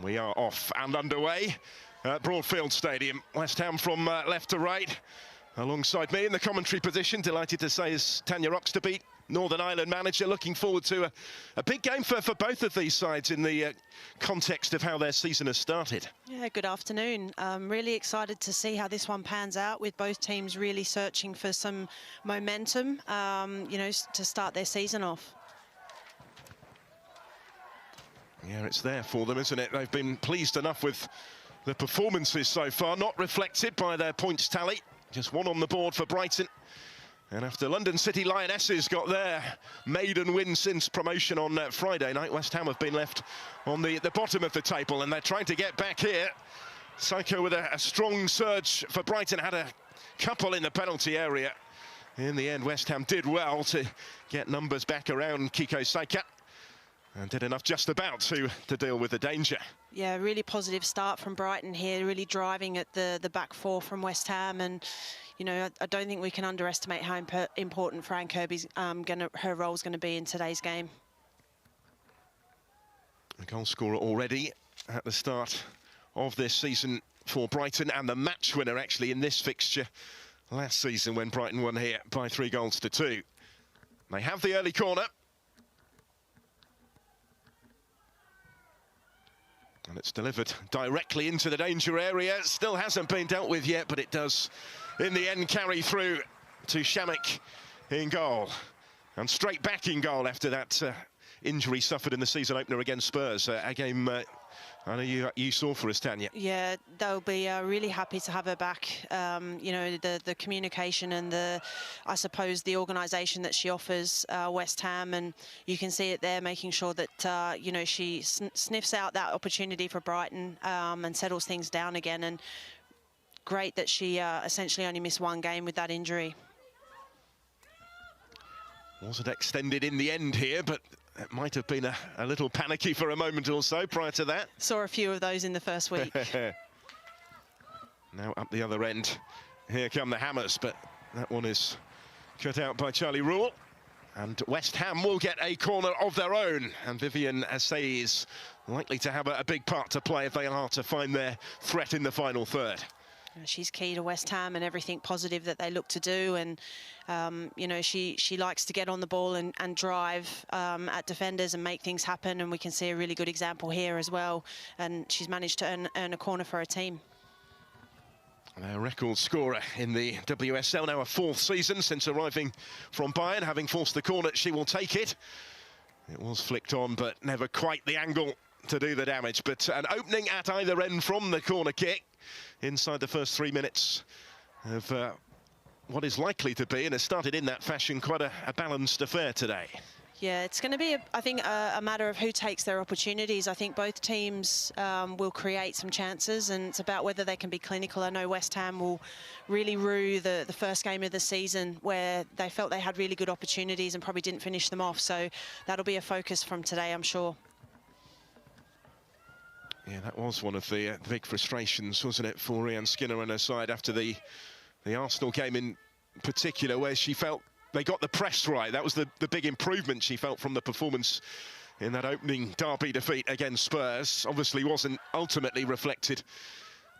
We are off and underway at Broadfield Stadium. West Ham from left to right. Alongside me in the commentary position, delighted to say, is Tanya Roxterbeat, Northern Ireland manager. Looking forward to a big game for both of these sides in the context of how their season has started. Yeah, good afternoon. Really excited to see how this one pans out, with both teams really searching for some momentum, you know, to start their season off. Yeah, it's there for them, isn't it? They've been pleased enough with the performances so far, not reflected by their points tally. Just one on the board for Brighton. And after London City Lionesses got their maiden win since promotion on Friday night, West Ham have been left on the bottom of the table, and they're trying to get back here. Psycho with a strong surge for Brighton, had a couple in the penalty area. In the end, West Ham did well to get numbers back around Kiko Saika, and did enough just about to deal with the danger. Yeah, really positive start from Brighton here, really driving at the back four from West Ham. And, you know, I don't think we can underestimate how important Fran Kirby's her role's going to be in today's game. A goal scorer already at the start of this season for Brighton, and the match winner actually in this fixture last season when Brighton won here by 3-2. They have the early corner. And it's delivered directly into the danger area. It still hasn't been dealt with yet, but it does in the end carry through to Shamik in goal. And straight back in goal after that injury suffered in the season opener against Spurs. A game I know you saw for us, Tanya. Yeah, they'll be really happy to have her back. You know, the communication and I suppose the organisation that she offers West Ham, and you can see it there, making sure that you know, she sniffs out that opportunity for Brighton and settles things down again. And great that she essentially only missed one game with that injury. Wasn't extended in the end here, but it might have been a little panicky for a moment or so prior to that. Saw a few of those in the first week. Now up the other end, here come the hammers, but that one is cut out by Charlie Rule. And West Ham will get a corner of their own, and Vivian Assay is likely to have a big part to play if they are to find their threat in the final third. She's key to West Ham and everything positive that they look to do, and you know, she likes to get on the ball and drive at defenders and make things happen, and we can see a really good example here as well, and she's managed to earn a corner for her team. A record scorer in the WSL, now a 4th season since arriving from Bayern. Having forced the corner, she will take it. It was flicked on, but never quite the angle to do the damage. But an opening at either end from the corner kick inside the first 3 minutes of what is likely to be, and has started in that fashion, quite a balanced affair today. Yeah, it's going to be, I think, a matter of who takes their opportunities. I think both teams will create some chances, and it's about whether they can be clinical. I know West Ham will really rue the first game of the season, where they felt they had really good opportunities and probably didn't finish them off. So that'll be a focus from today, I'm sure. Yeah, that was one of the big frustrations, wasn't it, for Rhian Skinner and her side after the Arsenal game in particular, where she felt they got the press right. That was the big improvement she felt from the performance in that opening derby defeat against Spurs. Obviously wasn't ultimately reflected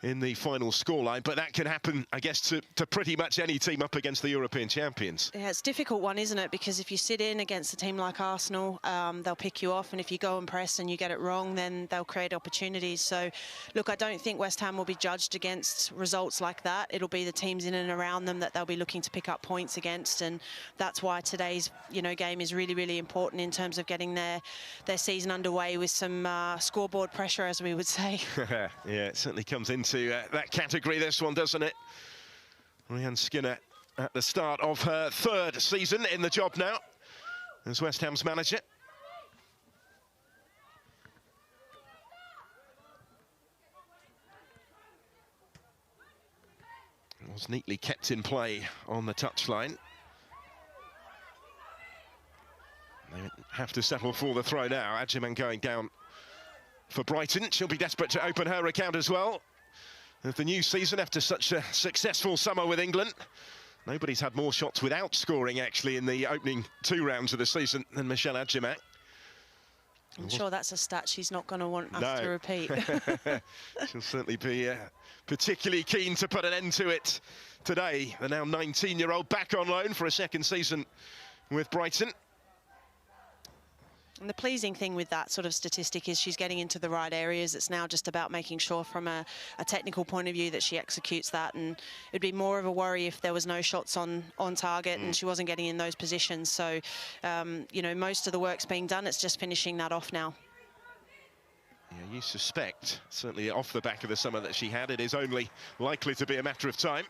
in the final scoreline, but that can happen, I guess, to pretty much any team up against the European champions. Yeah, it's a difficult one, isn't it? Because if you sit in against a team like Arsenal, they'll pick you off, and if you go and press and you get it wrong, then they'll create opportunities. So, look, I don't think West Ham will be judged against results like that. It'll be the teams in and around them that they'll be looking to pick up points against, and that's why today's, you know, game is really, really important in terms of getting their season underway with some scoreboard pressure, as we would say. Yeah, it certainly comes into that category, this one, doesn't it? Rhian Skinner at the start of her 3rd season in the job now as West Ham's manager. It was neatly kept in play on the touchline. They have to settle for the throw now. Adjiman going down for Brighton. She'll be desperate to open her account as well of the new season after such a successful summer with England. Nobody's had more shots without scoring, actually, in the opening 2 rounds of the season than Michelle Adjiman. I'm sure that's a stat she's not going to want us to repeat. She'll certainly be particularly keen to put an end to it today. The now 19-year-old back on loan for a second season with Brighton. And the pleasing thing with that sort of statistic is she's getting into the right areas. It's now just about making sure from a technical point of view that she executes that. And it'd be more of a worry if there was no shots on target and she wasn't getting in those positions. So, you know, most of the work's being done. It's just finishing that off now. Yeah, you suspect, certainly off the back of the summer that she had, it is only likely to be a matter of time.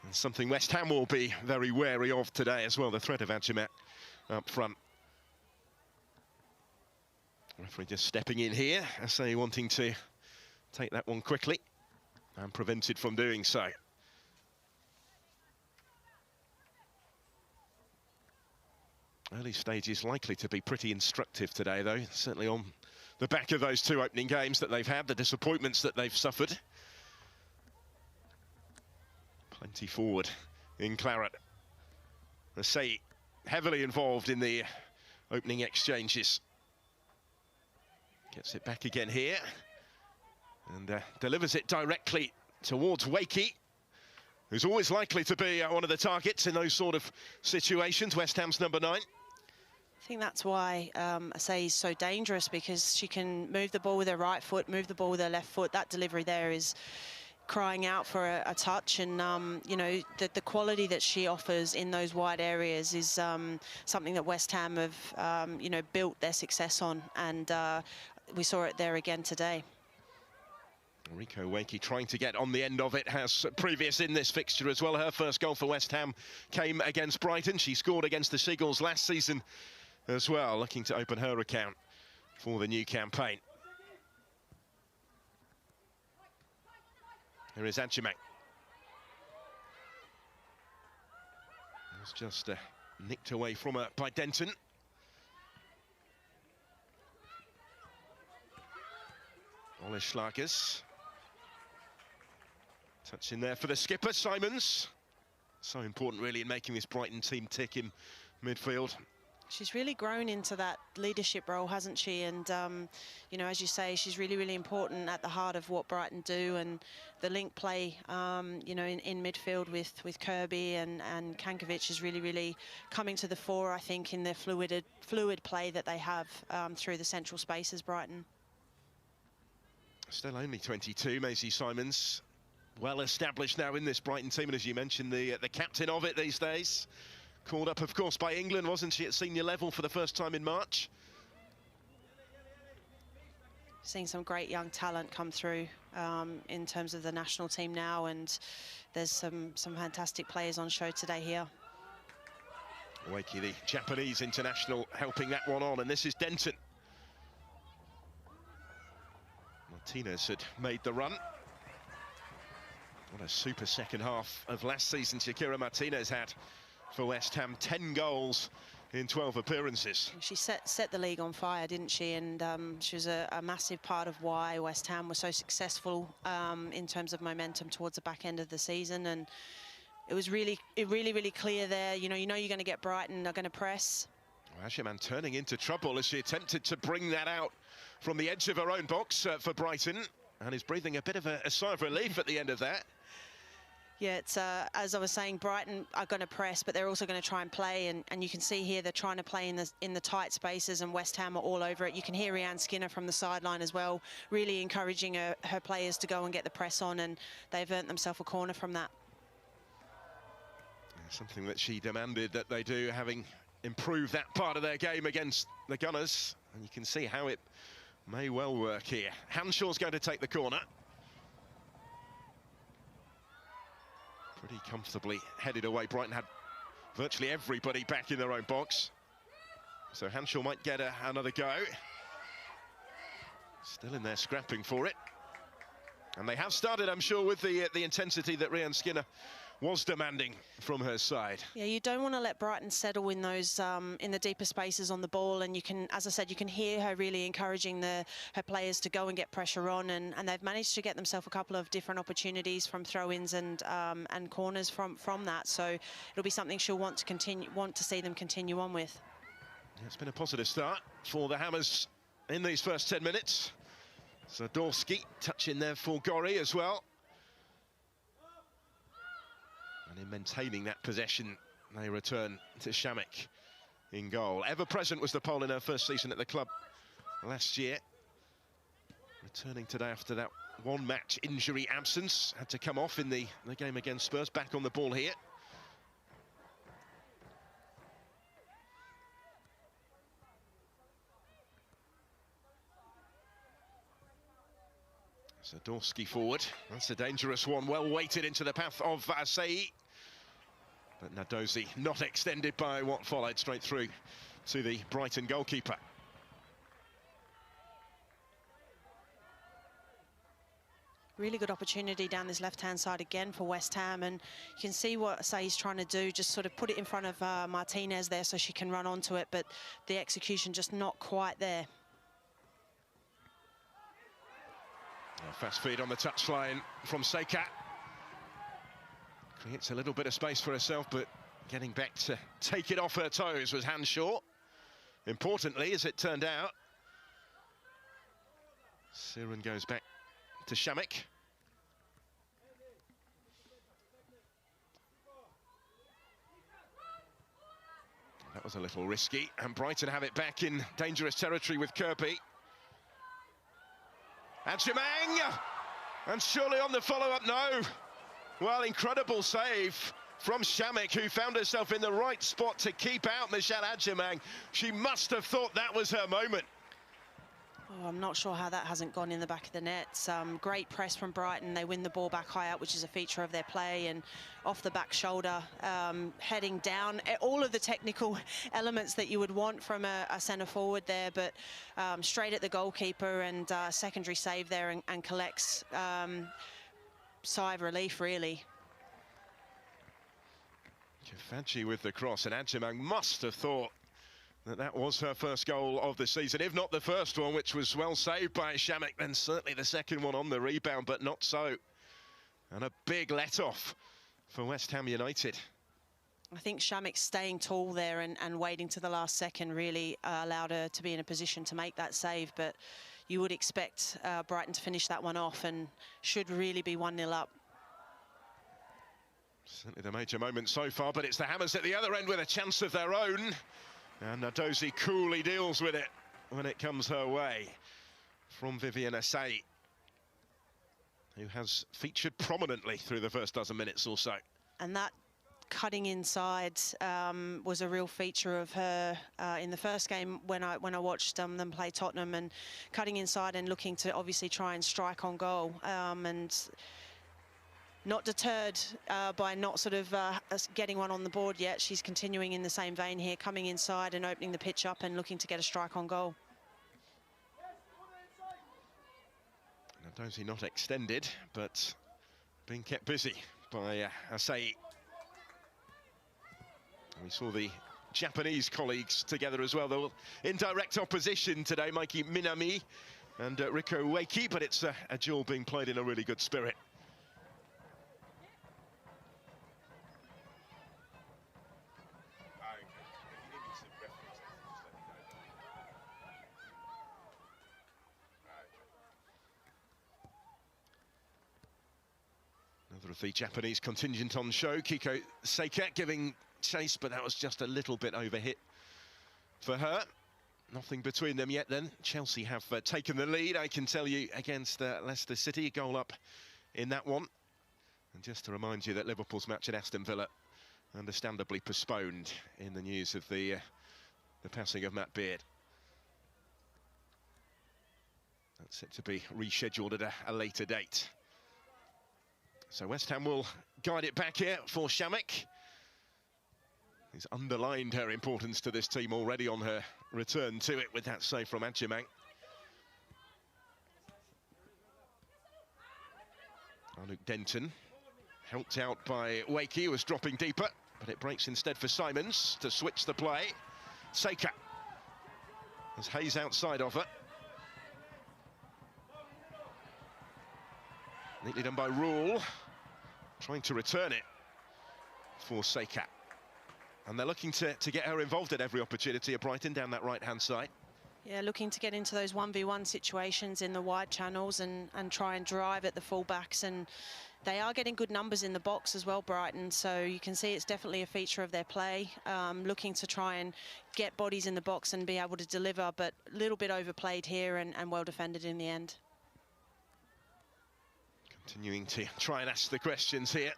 And something West Ham will be very wary of today as well, the threat of Adjamat up front. Referee just stepping in here, I say, wanting to take that one quickly and prevented from doing so. Early stages likely to be pretty instructive today, though, certainly on the back of those two opening games that they've had, the disappointments that they've suffered. Plenty forward in claret. I say, heavily involved in the opening exchanges. Gets it back again here and delivers it directly towards Wakey, who's always likely to be one of the targets in those sort of situations, West Ham's number 9. I think that's why I say he's so dangerous, because she can move the ball with her right foot, move the ball with her left foot. That delivery there is crying out for a touch, and you know, the quality that she offers in those wide areas is something that West Ham have you know, built their success on, and we saw it there again today. Rico Wakey trying to get on the end of it, has previous in this fixture as well. Her first goal for West Ham came against Brighton. She scored against the Seagulls last season as well, looking to open her account for the new campaign. Here is Adjamat. It's just nicked away from her by Denton. Ole Schlagers. Touch in there for the skipper, Simons. So important, really, in making this Brighton team tick in midfield. She's really grown into that leadership role, hasn't she? And, you know, as you say, she's really, really important at the heart of what Brighton do, and the link play, you know, in midfield with Kirby and Kankovic is really, really coming to the fore, I think, in the fluid play that they have through the central spaces, Brighton. Still only 22, Maisie Simons. Well established now in this Brighton team, and as you mentioned, the captain of it these days. Called up, of course, by England, wasn't she, at senior level for the first time in March? Seeing some great young talent come through in terms of the national team now, and there's some fantastic players on show today here. Wakey, the Japanese international, helping that one on, and this is Denton. Martinez had made the run. What a super second half of last season Shakira Martinez had for West Ham. 10 goals in 12 appearances. She set the league on fire, didn't she? And she was a massive part of why West Ham was so successful in terms of momentum towards the back end of the season. And it was really clear there. You know you're going to get Brighton, they're going to press. Well, Adjamat turning into trouble as she attempted to bring that out from the edge of her own box for Brighton, and is breathing a bit of a sigh of relief at the end of that. Yeah, it's as I was saying, Brighton are going to press, but they're also going to try and play, and you can see here they're trying to play in the tight spaces, and West Ham are all over it. You can hear Rianne Skinner from the sideline as well, really encouraging her players to go and get the press on, and they've earned themselves a corner from that. Something that she demanded that they do, having improved that part of their game against the Gunners, and you can see how it may well work here. Hanshaw's going to take the corner. Pretty comfortably headed away. Brighton had virtually everybody back in their own box, so Hanshaw might get another go. Still in there scrapping for it, and they have started, I'm sure, with the intensity that Rianne Skinner was demanding from her side. Yeah, you don't want to let Brighton settle in those in the deeper spaces on the ball, and you can, as I said, you can hear her really encouraging her players to go and get pressure on, and they've managed to get themselves a couple of different opportunities from throw-ins and corners from that. So it'll be something she'll want to see them continue on with. It's been a positive start for the Hammers in these first 10 minutes. Zadorsky touching there for Gori as well. And in maintaining that possession, they return to Shamek in goal. Ever present was the Pole in her first season at the club last year. Returning today after that one-match injury absence. Had to come off in the game against Spurs. Back on the ball here. Zadorsky forward. That's a dangerous one. Well weighted into the path of Asai. But Nadozi not extended by what followed, straight through to the Brighton goalkeeper. Really good opportunity down this left-hand side again for West Ham, and you can see what Asai's trying to do, just sort of put it in front of Martinez there so she can run onto it, but the execution just not quite there. Fast feed on the touchline from Seika. Creates a little bit of space for herself, but getting back to take it off her toes was Hanshaw. Importantly, as it turned out, Siren goes back to Shamek. That was a little risky, and Brighton have it back in dangerous territory with Kirby. And Jemang! And surely on the follow-up, no. Well, incredible save from Shamek, who found herself in the right spot to keep out Michelle Adjemang. She must have thought that was her moment. Oh, I'm not sure how that hasn't gone in the back of the net. Great press from Brighton. They win the ball back high out, which is a feature of their play, and off the back shoulder, heading down. All of the technical elements that you would want from a centre forward there, but straight at the goalkeeper, and secondary save there, and collects sigh of relief, really. Kafaji with the cross, and Adjemang must have thought that was her first goal of the season, if not the first one, which was well saved by Shamek, then certainly the second one on the rebound, but not so. And a big let-off for West Ham United. I think Shamek staying tall there and waiting to the last second really allowed her to be in a position to make that save, but you would expect Brighton to finish that one off, and should really be 1-0 up. Certainly the major moment so far, but it's the Hammers at the other end with a chance of their own. And Nadozi coolly deals with it when it comes her way from Vivian Asai, who has featured prominently through the first dozen minutes or so. And that cutting inside was a real feature of her in the first game when I watched them play Tottenham, and cutting inside and looking to obviously try and strike on goal, and not deterred by not sort of getting one on the board yet. She's continuing in the same vein here, coming inside and opening the pitch up and looking to get a strike on goal. Nadozi not extended, but being kept busy by Asai. We saw the Japanese colleagues together as well. They were in direct opposition today, Mikey Minami and Riko Ueki, but it's a duel being played in a really good spirit. Another of the Japanese contingent on show, Kiko Seika giving chase, but that was just a little bit overhit for her. Nothing between them yet then. Chelsea have taken the lead, I can tell you, against Leicester City. A goal up in that one. And just to remind you that Liverpool's match at Aston Villa understandably postponed in the news of the passing of Matt Beard. That's set to be rescheduled at a later date. So West Ham will guide it back here for Shamek. He's underlined her importance to this team already on her return to it with that save from Adjemang. Luke Denton, helped out by Wakey, who was dropping deeper, but it breaks instead for Simons to switch the play. Seika, as Hayes outside of her. Neatly done by Rule, trying to return it for Seika. And they're looking to get her involved at every opportunity at Brighton down that right-hand side. Yeah, looking to get into those 1v1 situations in the wide channels and try and drive at the fullbacks, and they are getting good numbers in the box as well, Brighton, so you can see it's definitely a feature of their play, looking to try and get bodies in the box and be able to deliver, but a little bit overplayed here and well defended in the end. Continuing to try and ask the questions here.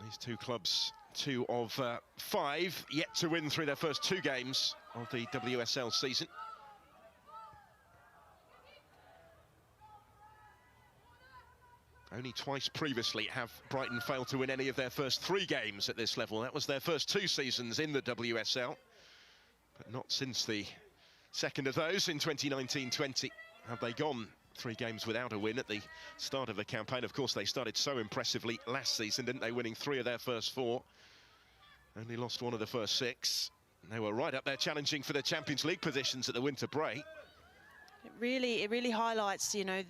These two clubs, 2 of 5, yet to win through their first 2 games of the WSL season. Only twice previously have Brighton failed to win any of their first 3 games at this level. That was their first 2 seasons in the WSL, but not since the second of those in 2019-20 have they gone 3 games without a win at the start of the campaign. Of course, they started so impressively last season, didn't they? Winning 3 of their first 4. Only lost 1 of the first 6. And they were right up there challenging for the Champions League positions at the winter break. It really highlights, you know,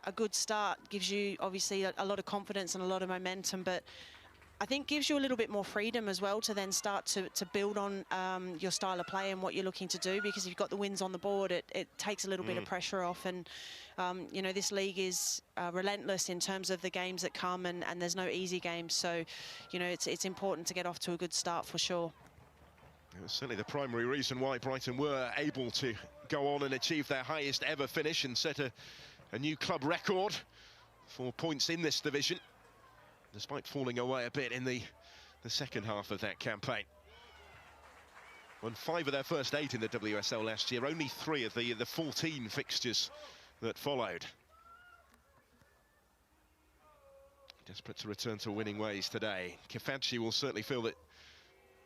a good start gives you obviously a lot of confidence and a lot of momentum, but I think gives you a little bit more freedom as well to then start to build on your style of play and what you're looking to do, because if you've got the wins on the board, it takes a little bit of pressure off. And you know, this league is relentless in terms of the games that come, and there's no easy games, so you know, it's important to get off to a good start for sure. It was certainly the primary reason why Brighton were able to go on and achieve their highest ever finish and set a new club record for points in this division, despite falling away a bit in the second half of that campaign. Won 5 of their first 8 in the WSL last year, only 3 of the 14 fixtures that followed. Desperate to return to winning ways today. Kefadji will certainly feel that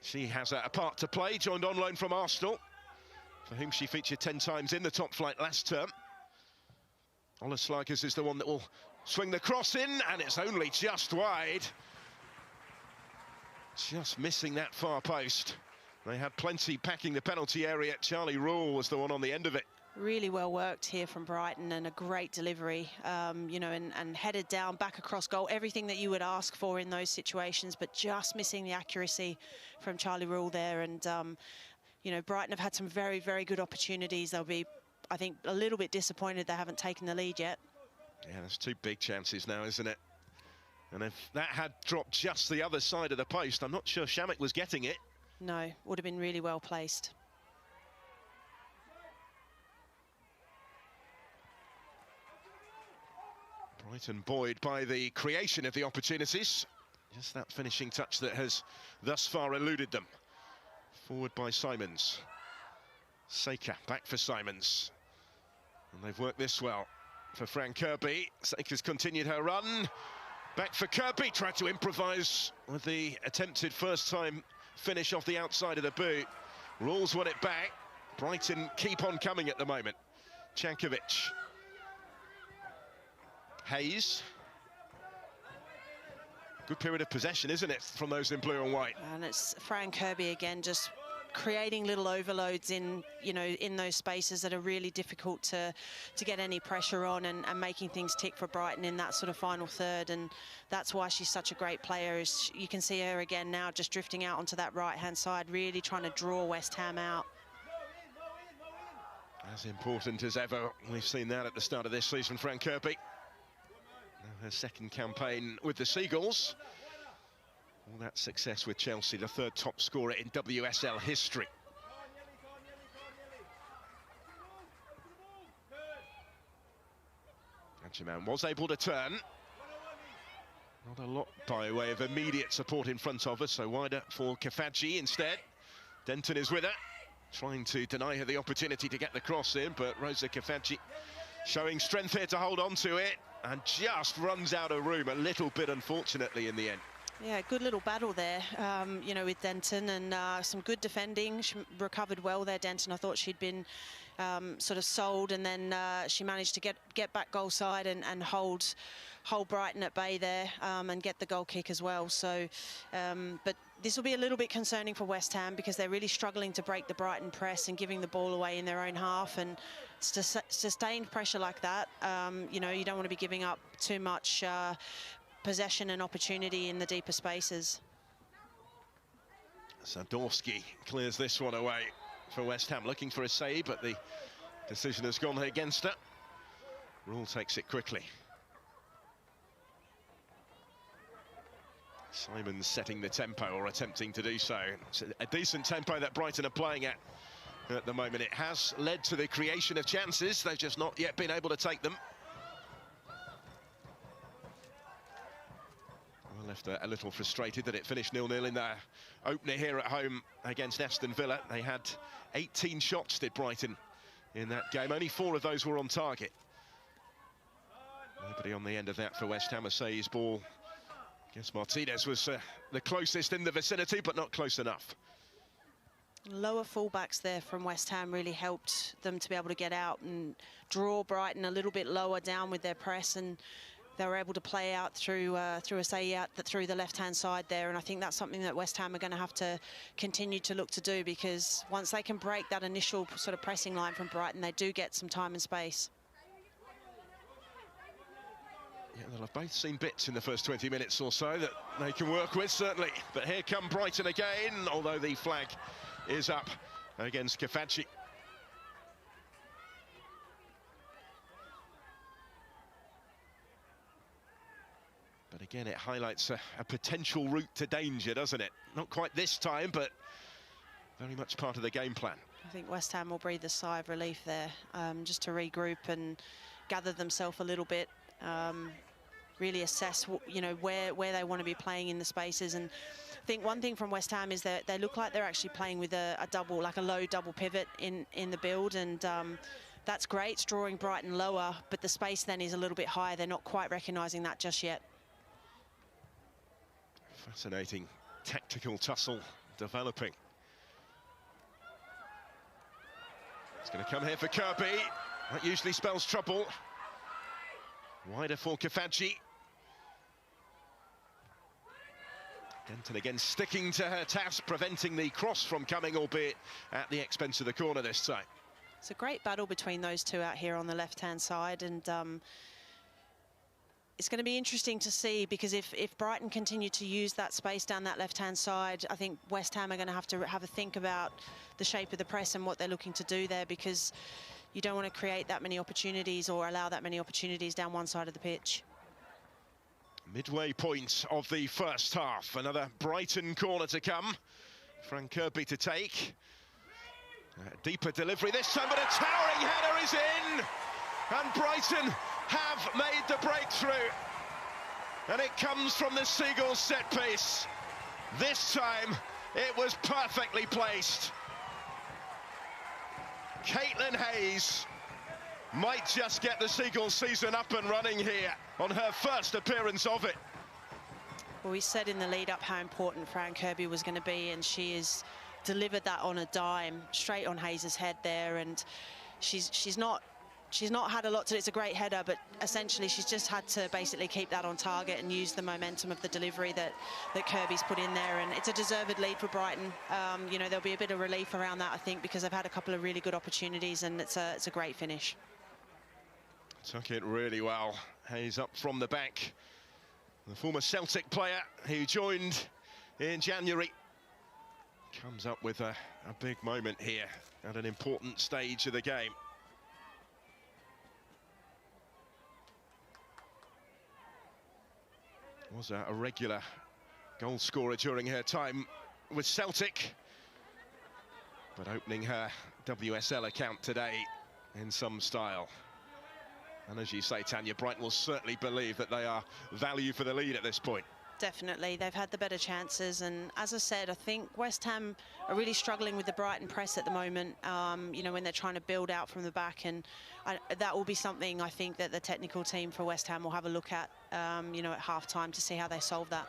she has a part to play, joined on loan from Arsenal, for whom she featured 10 times in the top flight last term. Ola Slagers is the one that will swing the cross in, and it's only just wide. Just missing that far post. They had plenty packing the penalty area. Charlie Rule was the one on the end of it. Really well worked here from Brighton, and a great delivery, you know, and headed down, back across goal, everything that you would ask for in those situations, but just missing the accuracy from Charlie Rule there. And, you know, Brighton have had some very, very good opportunities. They'll be, I think, a little bit disappointed they haven't taken the lead yet. Yeah, there's 2 big chances now, isn't it? And if that had dropped just the other side of the post, I'm not sure Shamik was getting it. No, would have been really well placed. Brighton buoyed by the creation of the opportunities. Just that finishing touch that has thus far eluded them. Forward by Simons. Seika back for Simons. And they've worked this well for Fran Kirby. Seika's continued her run. Back for Kirby, tried to improvise with the attempted first-time finish off the outside of the boot. Rules won it back. Brighton keep on coming at the moment. Cankovic. Hayes. Good period of possession, isn't it, from those in blue and white? And it's Fran Kirby again, just creating little overloads in, you know, in those spaces that are really difficult to get any pressure on, and making things tick for Brighton in that sort of final third. And that's why she's such a great player. Is you can see her again now just drifting out onto that right-hand side, really trying to draw West Ham out. As important as ever. We've seen that at the start of this season, Fran Kirby. Now her second campaign with the Seagulls. All that success with Chelsea, the 3rd top scorer in WSL history. Gadjiman was able to turn. Not a lot by way of immediate support in front of her, so wider for Kefadji instead. Denton is with her, trying to deny her the opportunity to get the cross in, but Rosa Kefadji showing strength here to hold on to it, and just runs out of room a little bit, unfortunately, in the end. Yeah, good little battle there, you know, with Denton, and some good defending. She recovered well there, Denton. I thought she'd been sort of sold, and then she managed to get back goal side and hold Brighton at bay there, and get the goal kick as well. So, but this will be a little bit concerning for West Ham, because they're really struggling to break the Brighton press and giving the ball away in their own half. And sustained pressure like that, you know, you don't want to be giving up too much possession and opportunity in the deeper spaces. Sadorski clears this one away. for West Ham, looking for a save, but the decision has gone against her. Rule takes it quickly. Simon's setting the tempo, or attempting to do so. It's a decent tempo that Brighton are playing at the moment. It has led to the creation of chances. They've just not yet been able to take them. Well, left a little frustrated that it finished 0-0 in their opener here at home against Aston Villa. They had 18 shots, did Brighton, in that game. Only 4 of those were on target. Nobody on the end of that for West Ham. Say's ball. I guess Martinez was the closest in the vicinity, but not close enough. Lower fullbacks there from West Ham really helped them to be able to get out and draw Brighton a little bit lower down with their press, and they were able to play out through Say out through the left-hand side there. And I think that's something that West Ham are going to have to continue to look to do, because once they can break that initial sort of pressing line from Brighton, they do get some time and space. Yeah, they'll have both seen bits in the first 20 minutes or so that they can work with, certainly. But here come Brighton again, although the flag is up against Kafaji. But again, it highlights a potential route to danger, doesn't it? Not quite this time, but very much part of the game plan. I think West Ham will breathe a sigh of relief there, just to regroup and gather themselves a little bit. Really assess, you know, where they want to be playing in the spaces. And I think one thing from West Ham is that they look like they're actually playing with a double, like a low double pivot in the build, and that's great. It's drawing Brighton lower, but the space then is a little bit higher. They're not quite recognising that just yet. Fascinating tactical tussle developing. It's going to come here for Kirby. That usually spells trouble. Wider for Kafaji. Denton again sticking to her task, preventing the cross from coming, albeit at the expense of the corner this time. It's a great battle between those two out here on the left-hand side, and it's going to be interesting to see, because if Brighton continue to use that space down that left-hand side, I think West Ham are going to have a think about the shape of the press and what they're looking to do there, because you don't want to create that many opportunities or allow that many opportunities down one side of the pitch. Midway point of the first half. Another Brighton corner to come. Frank Kirby to take. Deeper delivery this time, but a towering header is in! And Brighton have made the breakthrough. And it comes from the Seagulls set piece. This time, it was perfectly placed. Caitlin Hayes might just get the Seagulls season up and running here on her first appearance of it. Well, we said in the lead-up how important Fran Kirby was going to be, and she has delivered that on a dime, straight on Hayes' head there, and she's not had a lot to do. It's a great header, but essentially she's just had to basically keep that on target and use the momentum of the delivery that Kirby's put in there. And it's a deserved lead for Brighton. You know, there'll be a bit of relief around that, I think, because they've had a couple of really good opportunities, and it's a great finish. Took it really well. Hayes up from the back. The former Celtic player who joined in January comes up with a big moment here at an important stage of the game. Was a regular goal scorer during her time with Celtic, but opening her WSL account today in some style. And as you say, Tanya, Brighton will certainly believe that they are value for the lead at this point. Definitely, they've had the better chances, and as I said, I think West Ham are really struggling with the Brighton press at the moment, you know, when they're trying to build out from the back, and that will be something I think that the technical team for West Ham will have a look at, you know, at half-time to see how they solve that.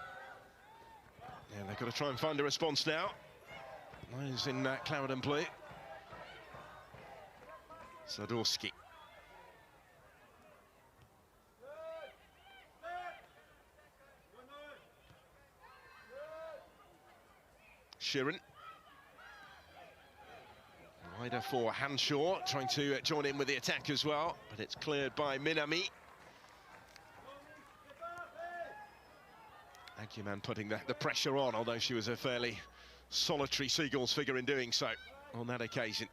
Yeah, they've got to try and find a response now. Lions in cloud and blue. Sadorski. Sheeran. Wider for Hanshaw, trying to join in with the attack as well, but it's cleared by Minami. Aguiman putting the pressure on, although she was a fairly solitary Seagulls figure in doing so. on that occasion.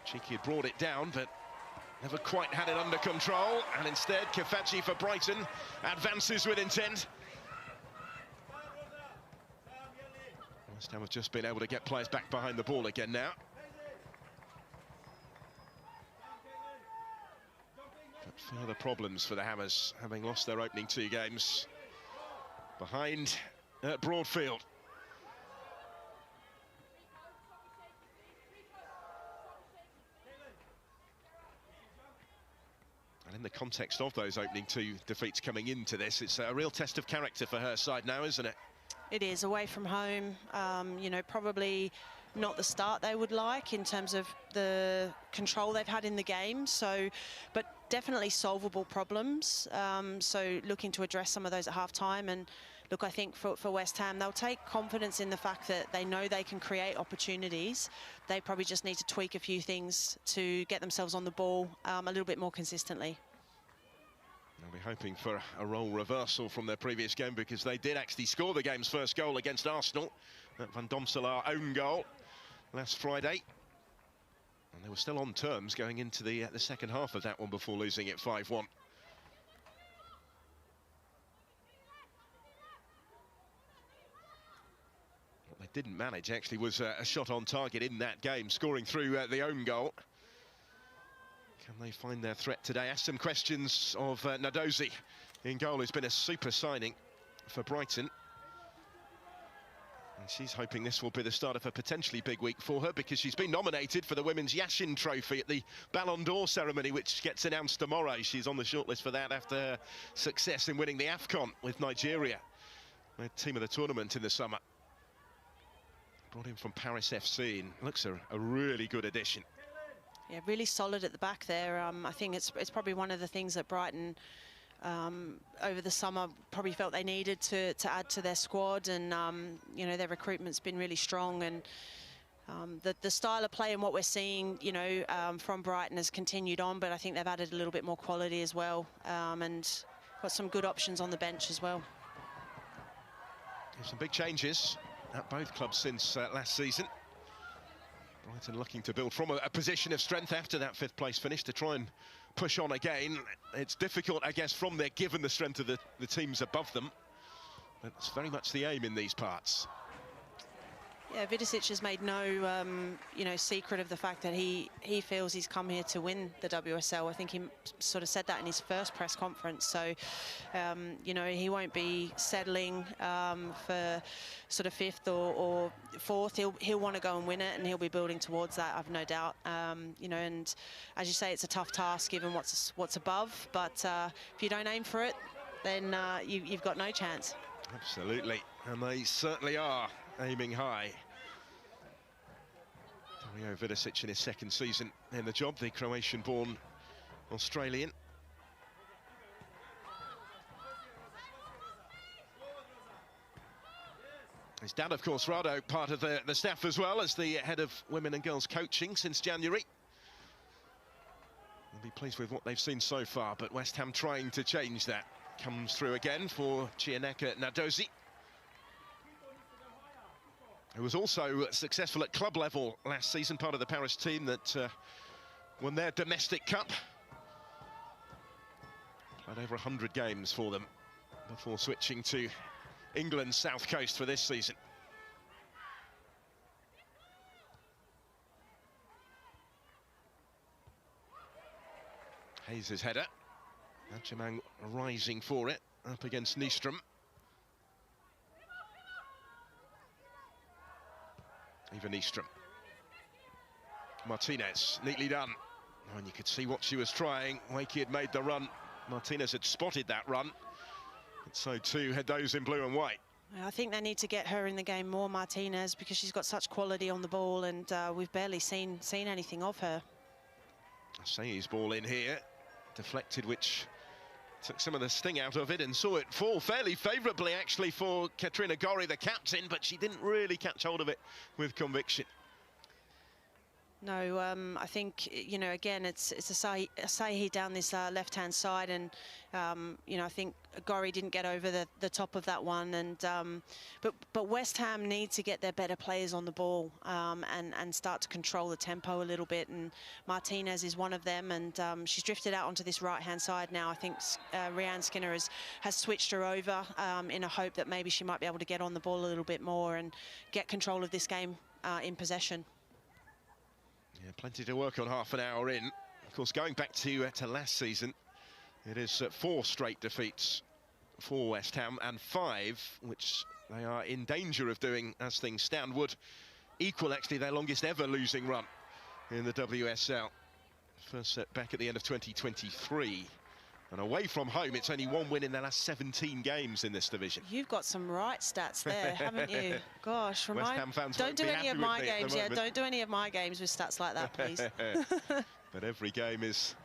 Cheeky had brought it down, but never quite had it under control, and instead Kafaji for Brighton advances with intent. West Ham have just been able to get players back behind the ball again now. But further problems for the Hammers, having lost their opening 2 games behind at Broadfield. And in the context of those opening 2 defeats coming into this, it's a real test of character for her side now, isn't it? It is, away from home, you know, probably not the start they would like in terms of the control they've had in the game, so, but definitely solvable problems, so looking to address some of those at half-time. And look, I think for West Ham, they'll take confidence in the fact that they know they can create opportunities. They probably just need to tweak a few things to get themselves on the ball a little bit more consistently. They'll be hoping for a role reversal from their previous game, because they did actually score the game's first goal against Arsenal. That Van Domselaar own goal last Friday. And they were still on terms going into the second half of that one before losing it 5-1. What they didn't manage actually was a shot on target in that game, scoring through the own goal. Can they find their threat today? Asked some questions of Nadozi in goal, who's been a super signing for Brighton. And she's hoping this will be the start of a potentially big week for her, because she's been nominated for the Women's Yashin Trophy at the Ballon d'Or ceremony, which gets announced tomorrow. She's on the shortlist for that after her success in winning the AFCON with Nigeria, their team of the tournament in the summer. Brought in from Paris FC, and looks a really good addition. Yeah, really solid at the back there. I think it's probably one of the things that Brighton over the summer probably felt they needed to add to their squad, and you know, their recruitment's been really strong, and the style of play and what we're seeing, you know, from Brighton has continued on, but I think they've added a little bit more quality as well, and got some good options on the bench as well. Some big changes at both clubs since last season. Brighton looking to build from a position of strength after that 5th place finish to try and push on again. It's difficult, I guess, from there, given the strength of the teams above them. But it's very much the aim in these parts. Yeah, Vidicic has made no, you know, secret of the fact that he feels he's come here to win the WSL. I think he sort of said that in his first press conference. So, you know, he won't be settling for sort of 5th or 4th. He'll want to go and win it, and he'll be building towards that, I've no doubt. You know, and as you say, it's a tough task given what's above. But if you don't aim for it, then you've got no chance. Absolutely, and they certainly are aiming high. Dario Vidicic in his 2nd season in the job, the Croatian-born Australian. His dad, of course, Rado, part of the staff as well as the head of women and girls coaching since January. They'll be pleased with what they've seen so far, but West Ham trying to change that. Comes through again for Chianeka Nadozi, who was also successful at club level last season, part of the Paris team that won their domestic cup. Played over 100 games for them before switching to England's South Coast for this season. Hayes' header. Adjemang rising for it, up against Nystrom. Eva Nystrom. Martinez, neatly done. Oh, and you could see what she was trying. Wakey had made the run. Martinez had spotted that run. And so too had those in blue and white. I think they need to get her in the game more, Martinez, because she's got such quality on the ball, and we've barely seen anything of her. Say's ball in here, deflected, which took some of the sting out of it, and saw it fall fairly favourably actually for Katrina Gori, the captain, but she didn't really catch hold of it with conviction. No, I think, you know, again, it's Asahi down this left-hand side, and, you know, I think Gorry didn't get over the top of that one, and but West Ham need to get their better players on the ball and start to control the tempo a little bit, and Martinez is one of them, and she's drifted out onto this right-hand side now. I think Rhiannon Skinner has switched her over in a hope that maybe she might be able to get on the ball a little bit more and get control of this game in possession. Yeah, plenty to work on half an hour in. Of course, going back to last season, it is 4 straight defeats for West Ham, and 5, which they are in danger of doing as things stand, would equal actually their longest ever losing run in the WSL. First set back at the end of 2023. And away from home, it's only 1 win in their last 17 games in this division. You've got some right stats there, haven't you? Gosh, West Ham fans don't do any of my games. Yeah, don't do any of my games with stats like that, please. But every game is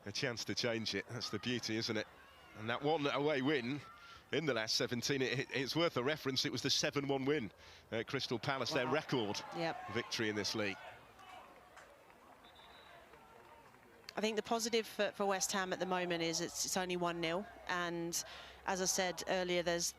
a chance to change it. That's the beauty, isn't it? And that one away win in the last 17, it's worth a reference. It was the 7-1 win at Crystal Palace, their record victory in this league. I think the positive for West Ham at the moment is it's only 1-0, and as I said earlier, there's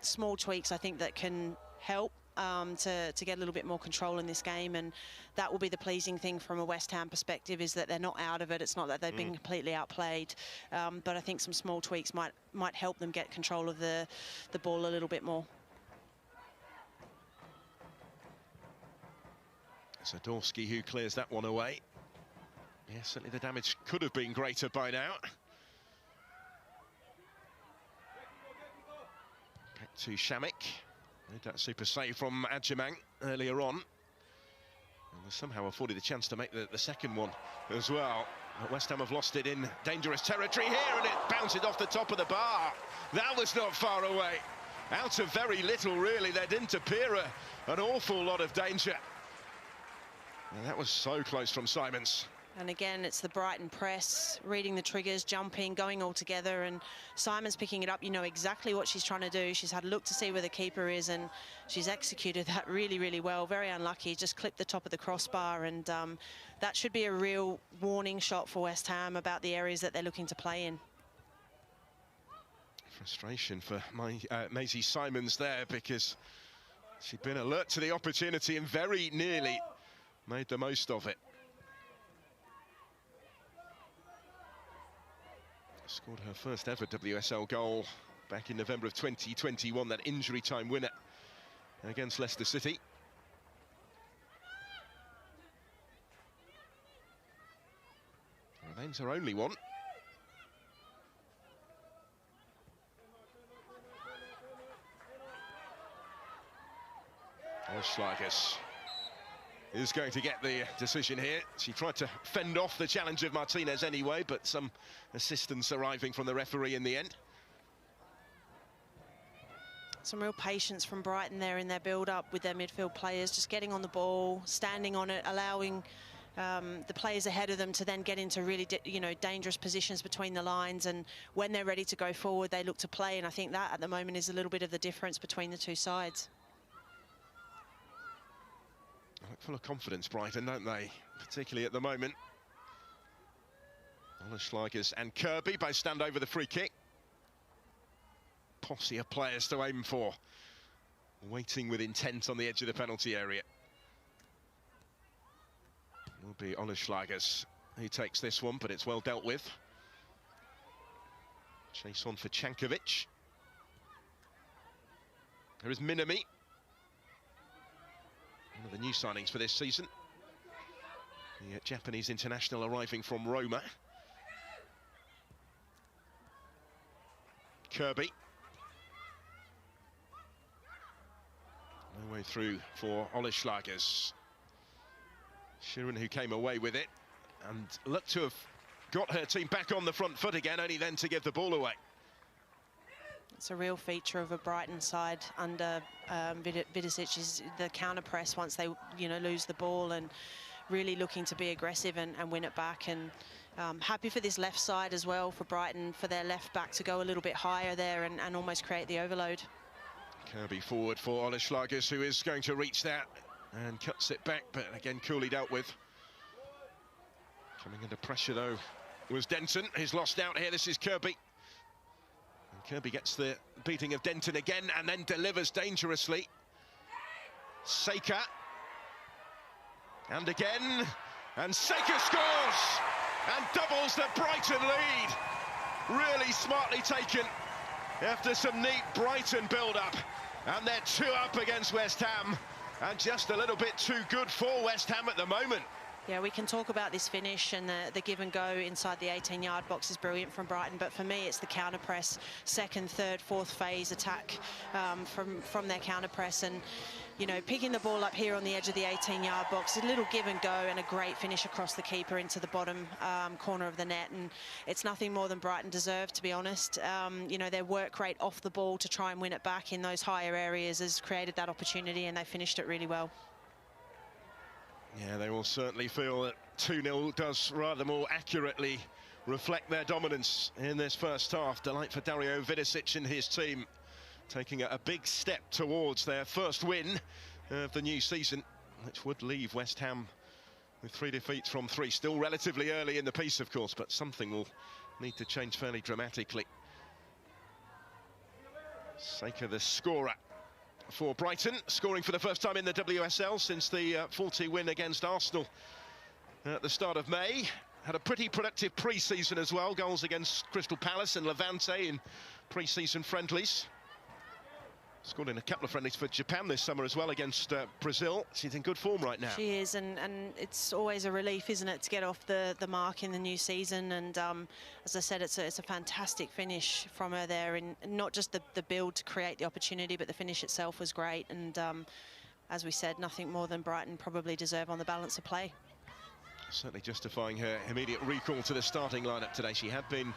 small tweaks I think that can help to get a little bit more control in this game, and that will be the pleasing thing from a West Ham perspective, is that they're not out of it. It's not that they've been completely outplayed, but I think some small tweaks might help them get control of the ball a little bit more. Zadorsky who clears that one away. Yeah, certainly the damage could have been greater by now. Back to Shamik. Made that super save from Adjamang earlier on. And somehow afforded a chance to make the second one as well. But West Ham have lost it in dangerous territory here, and it bounces off the top of the bar. That was not far away. Out of very little, really. There didn't appear an awful lot of danger. And that was so close from Simons. And again, it's the Brighton press, reading the triggers, jumping, going all together, and Simon's picking it up. You know exactly what she's trying to do. She's had a look to see where the keeper is, and she's executed that really, really well. Very unlucky, just clipped the top of the crossbar, and that should be a real warning shot for West Ham about the areas that they're looking to play in. Frustration for Maisie Simons there, because she'd been alert to the opportunity and very nearly made the most of it. Scored her first ever WSL goal back in November of 2021, that injury time winner against Leicester City. Remains her only one. Schlagers is going to get the decision here. She tried to fend off the challenge of Martinez anyway, but some assistance arriving from the referee in the end. Some real patience from Brighton there in their build-up with their midfield players, just getting on the ball, standing on it, allowing the players ahead of them to then get into really dangerous positions between the lines, and when they're ready to go forward, they look to play, and I think that at the moment is a little bit of the difference between the two sides. Full of confidence, Brighton, don't they? Particularly at the moment. Schlagers and Kirby both stand over the free kick. Posse of players to aim for. Waiting with intent on the edge of the penalty area. It will be Schlagers who takes this one, but it's well dealt with. Chase on for Chankovic. There is Minami. One of the new signings for this season. The Japanese international arriving from Roma. Kirby. No way through for Schlagers. Sheeran, who came away with it and looked to have got her team back on the front foot again, only then to give the ball away. It's a real feature of a Brighton side under Vidicic, is the counter press once they lose the ball, and really looking to be aggressive and win it back. And happy for this left side as well for Brighton, for their left back to go a little bit higher there and almost create the overload. Kirby forward for Schlagers, who is going to reach that and cuts it back, but again coolly dealt with. Coming under pressure, though, was Denton. He's lost out here. This is Kirby. And Kirby gets the beating of Denton again and then delivers dangerously. Seika. And again. And Seika scores! And doubles the Brighton lead. Really smartly taken after some neat Brighton build-up. And they're 2 up against West Ham. And just a little bit too good for West Ham at the moment. Yeah, we can talk about this finish, and the give and go inside the 18-yard box is brilliant from Brighton, but for me it's the counter press, second, third, fourth phase attack from their counter press, and you know, picking the ball up here on the edge of the 18-yard box, a little give and go and a great finish across the keeper into the bottom corner of the net, and it's nothing more than Brighton deserved, to be honest. You know, their work rate off the ball to try and win it back in those higher areas has created that opportunity, and they finished it really well. Yeah, they will certainly feel that 2-0 does rather more accurately reflect their dominance in this first half. Delight for Dario Vidicic and his team, taking a big step towards their first win of the new season, which would leave West Ham with 3 defeats from 3. Still relatively early in the piece, of course, but something will need to change fairly dramatically. Seika, the scorer for Brighton, scoring for the first time in the WSL since the 40 win against Arsenal at the start of May. Had a pretty productive pre-season as well, goals against Crystal Palace and Levante in pre-season friendlies. Scored in a couple of friendlies for Japan this summer as well against Brazil. She's in good form right now. She is, and it's always a relief, isn't it, to get off the mark in the new season. And as I said, it's a fantastic finish from her there, and not just the build to create the opportunity, but the finish itself was great. And as we said, nothing more than Brighton probably deserve on the balance of play. Certainly justifying her immediate recall to the starting lineup today. She had been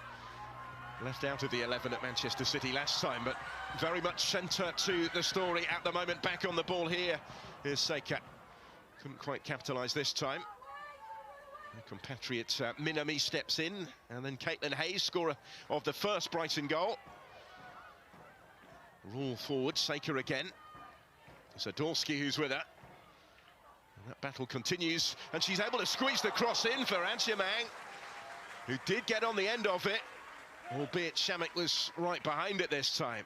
left out of the 11 at Manchester City last time, but very much centre to the story at the moment. Back on the ball here is Seika. Couldn't quite capitalise this time. Her compatriot Minami steps in, and then Caitlin Hayes, scorer of the first Brighton goal. Roll forward, Seika again. It's Zadorsky who's with her. And that battle continues, and she's able to squeeze the cross in for Adjemang, who did get on the end of it, albeit Shamek was right behind it this time.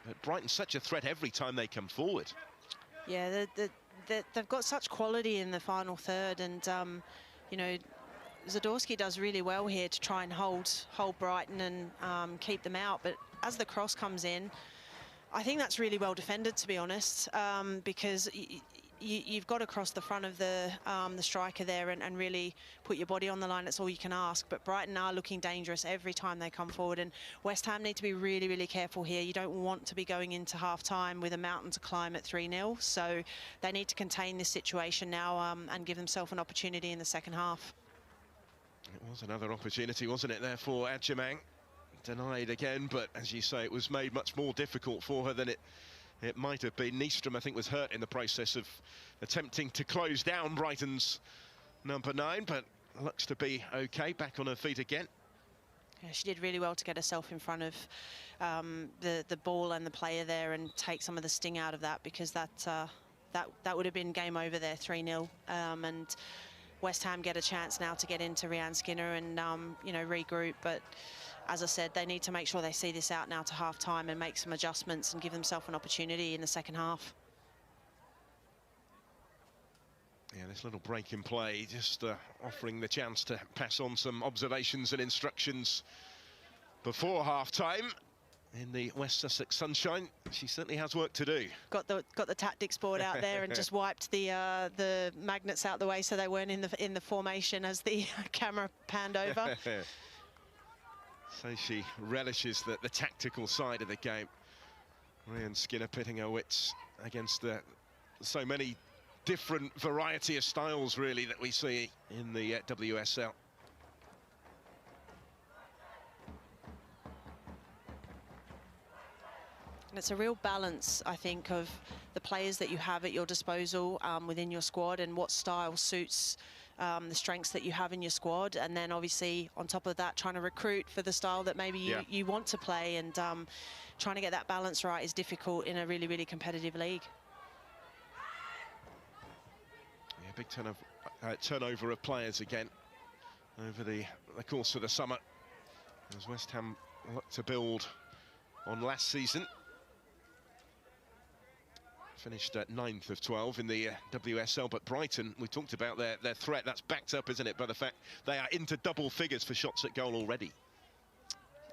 But Brighton's such a threat every time they come forward. Yeah, they've got such quality in the final third, and you know, Zadorsky does really well here to try and hold Brighton and keep them out. But as the cross comes in, I think that's really well defended, to be honest, because you've got to cross the front of the striker there and really put your body on the line. That's all you can ask. But Brighton are looking dangerous every time they come forward, and West Ham need to be really, really careful here. You don't want to be going into half-time with a mountain to climb at 3-0, so they need to contain this situation now and give themselves an opportunity in the second half. It was another opportunity, wasn't it, there for Adjemang? Denied again, but as you say, it was made much more difficult for her than it might have been. Nystrom, I think, was hurt in the process of attempting to close down Brighton's number 9, but looks to be okay, back on her feet again. Yeah, she did really well to get herself in front of the ball and the player there and take some of the sting out of that, because that would have been game over there, 3-0. And West Ham get a chance now to get into Rianne Skinner and you know, regroup, but as I said, they need to make sure they see this out now to half-time and make some adjustments and give themselves an opportunity in the second half. Yeah, this little break in play, just offering the chance to pass on some observations and instructions before half-time in the West Sussex sunshine. She certainly has work to do. Got the tactics board out there and just wiped the magnets out the way so they weren't in the formation as the camera panned over. So she relishes the tactical side of the game. Rianne Skinner pitting her wits against so many different variety of styles, really, that we see in the WSL. And it's a real balance, I think, of the players that you have at your disposal within your squad and what style suits the strengths that you have in your squad, and then obviously on top of that trying to recruit for the style that maybe you want to play, and trying to get that balance right is difficult in a really, really competitive league. Yeah, big turnover of players again over the course of the summer, as West Ham look to build on last season. Finished at 9th of 12 in the WSL, but Brighton, we talked about their threat. That's backed up, isn't it, by the fact they are into double figures for shots at goal already.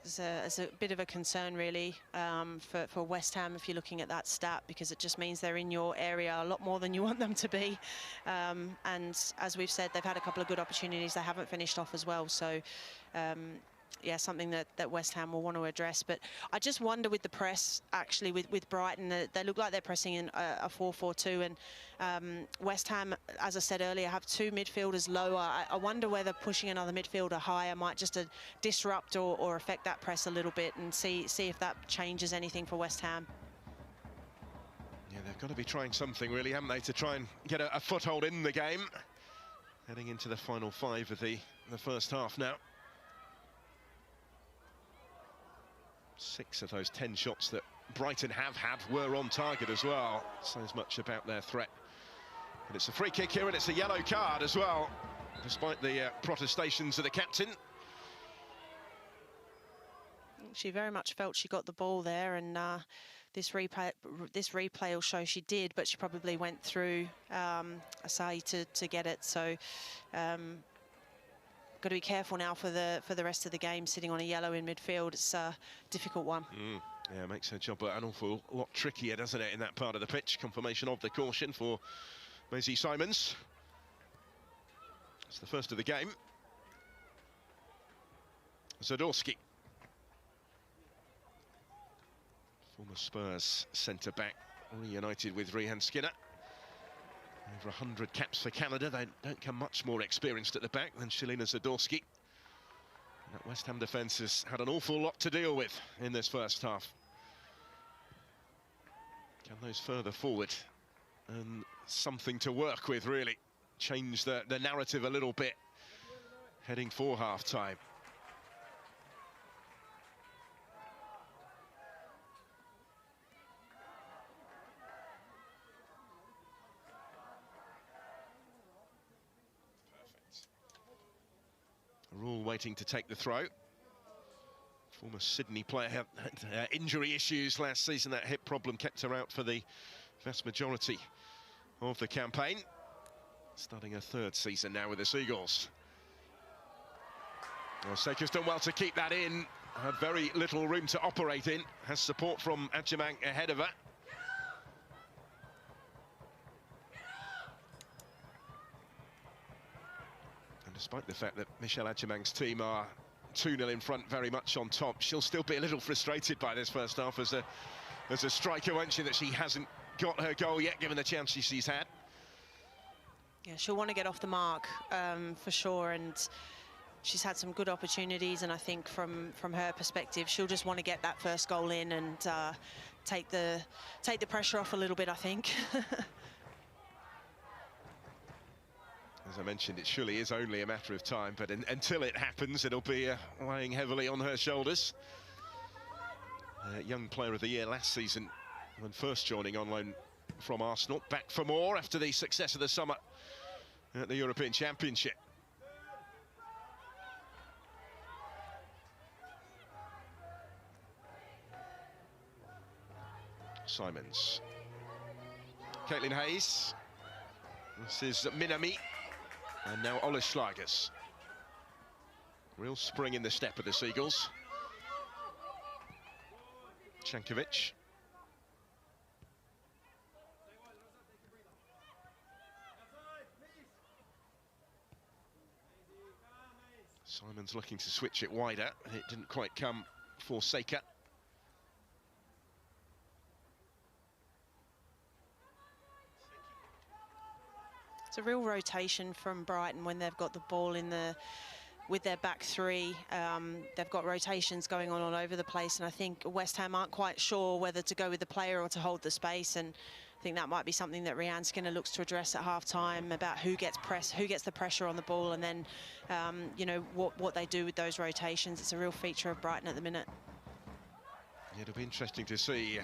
It's a bit of a concern, really, for West Ham if you're looking at that stat, because it just means they're in your area a lot more than you want them to be. And as we've said, they've had a couple of good opportunities. They haven't finished off as well. So, yeah, something that West Ham will want to address. But I just wonder with the press, actually, with Brighton, they look like they're pressing in a 4-4-2. And West Ham, as I said earlier, have two midfielders lower. I wonder whether pushing another midfielder higher might just disrupt or affect that press a little bit, and see if that changes anything for West Ham. Yeah, they've got to be trying something, really, haven't they, to try and get a foothold in the game. Heading into the final 5 of the first half now. 6 of those 10 shots that Brighton have had were on target as well. Says much about their threat. But it's a free kick here, and it's a yellow card as well, despite the protestations of the captain. She very much felt she got the ball there, and this replay will show she did, but she probably went through Asai to get it. So got to be careful now for the rest of the game. Sitting on a yellow in midfield, it's a difficult one. Yeah, makes her job an awful lot trickier, doesn't it, in that part of the pitch. Confirmation of the caution for Maisie Simons. It's the first of the game. Zadorsky, former Spurs centre-back, reunited with Rehan Skinner. Over 100 caps for Canada. They don't come much more experienced at the back than Shelina Zadorsky. That West Ham defence has had an awful lot to deal with in this first half. Can those further forward and something to work with, really. Change the narrative a little bit heading for half-time. Rule waiting to take the throw. Former Sydney player had injury issues last season. That hip problem kept her out for the vast majority of the campaign. Starting her 3rd season now with the Seagulls. Well, Seika's done well to keep that in. Had very little room to operate in. Has support from Adjamang ahead of her. Despite the fact that Michelle Adjamang's team are 2-0 in front, very much on top, she'll still be a little frustrated by this first half as a striker, won't she, that she hasn't got her goal yet, given the chances she's had. Yeah, she'll want to get off the mark for sure, and she's had some good opportunities, and I think from her perspective, she'll just want to get that first goal in and take the pressure off a little bit, I think. As I mentioned, it surely is only a matter of time, but until it happens, it'll be weighing heavily on her shoulders. Young Player of the Year last season, when first joining on loan from Arsenal. Back for more after the success of the summer at the European Championship. Simons. Caitlin Hayes. This is Minami. And now Olish Schlagers. Real spring in the step of the Seagulls. Chankovic. Simons looking to switch it wider. It didn't quite come for Seika. It's a real rotation from Brighton when they've got the ball with their back three. They've got rotations going on all over the place, and I think West Ham aren't quite sure whether to go with the player or to hold the space, and I think that might be something that Rehan Skinner looks to address at half-time, about who gets the pressure on the ball, and then you know, what they do with those rotations. It's a real feature of Brighton at the minute. Yeah, it'll be interesting to see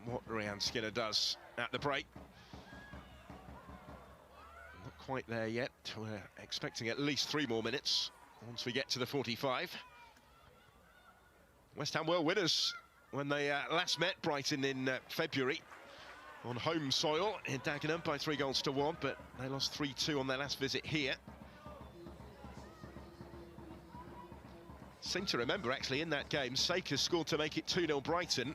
what Rehan Skinner does at the break. Not quite there yet. We're expecting at least 3 more minutes once we get to the 45. West Ham were winners when they last met Brighton in February on home soil in Dagenham by 3-1, but they lost 3-2 on their last visit here. Seem to remember, actually, in that game, Saker scored to make it 2-0 Brighton.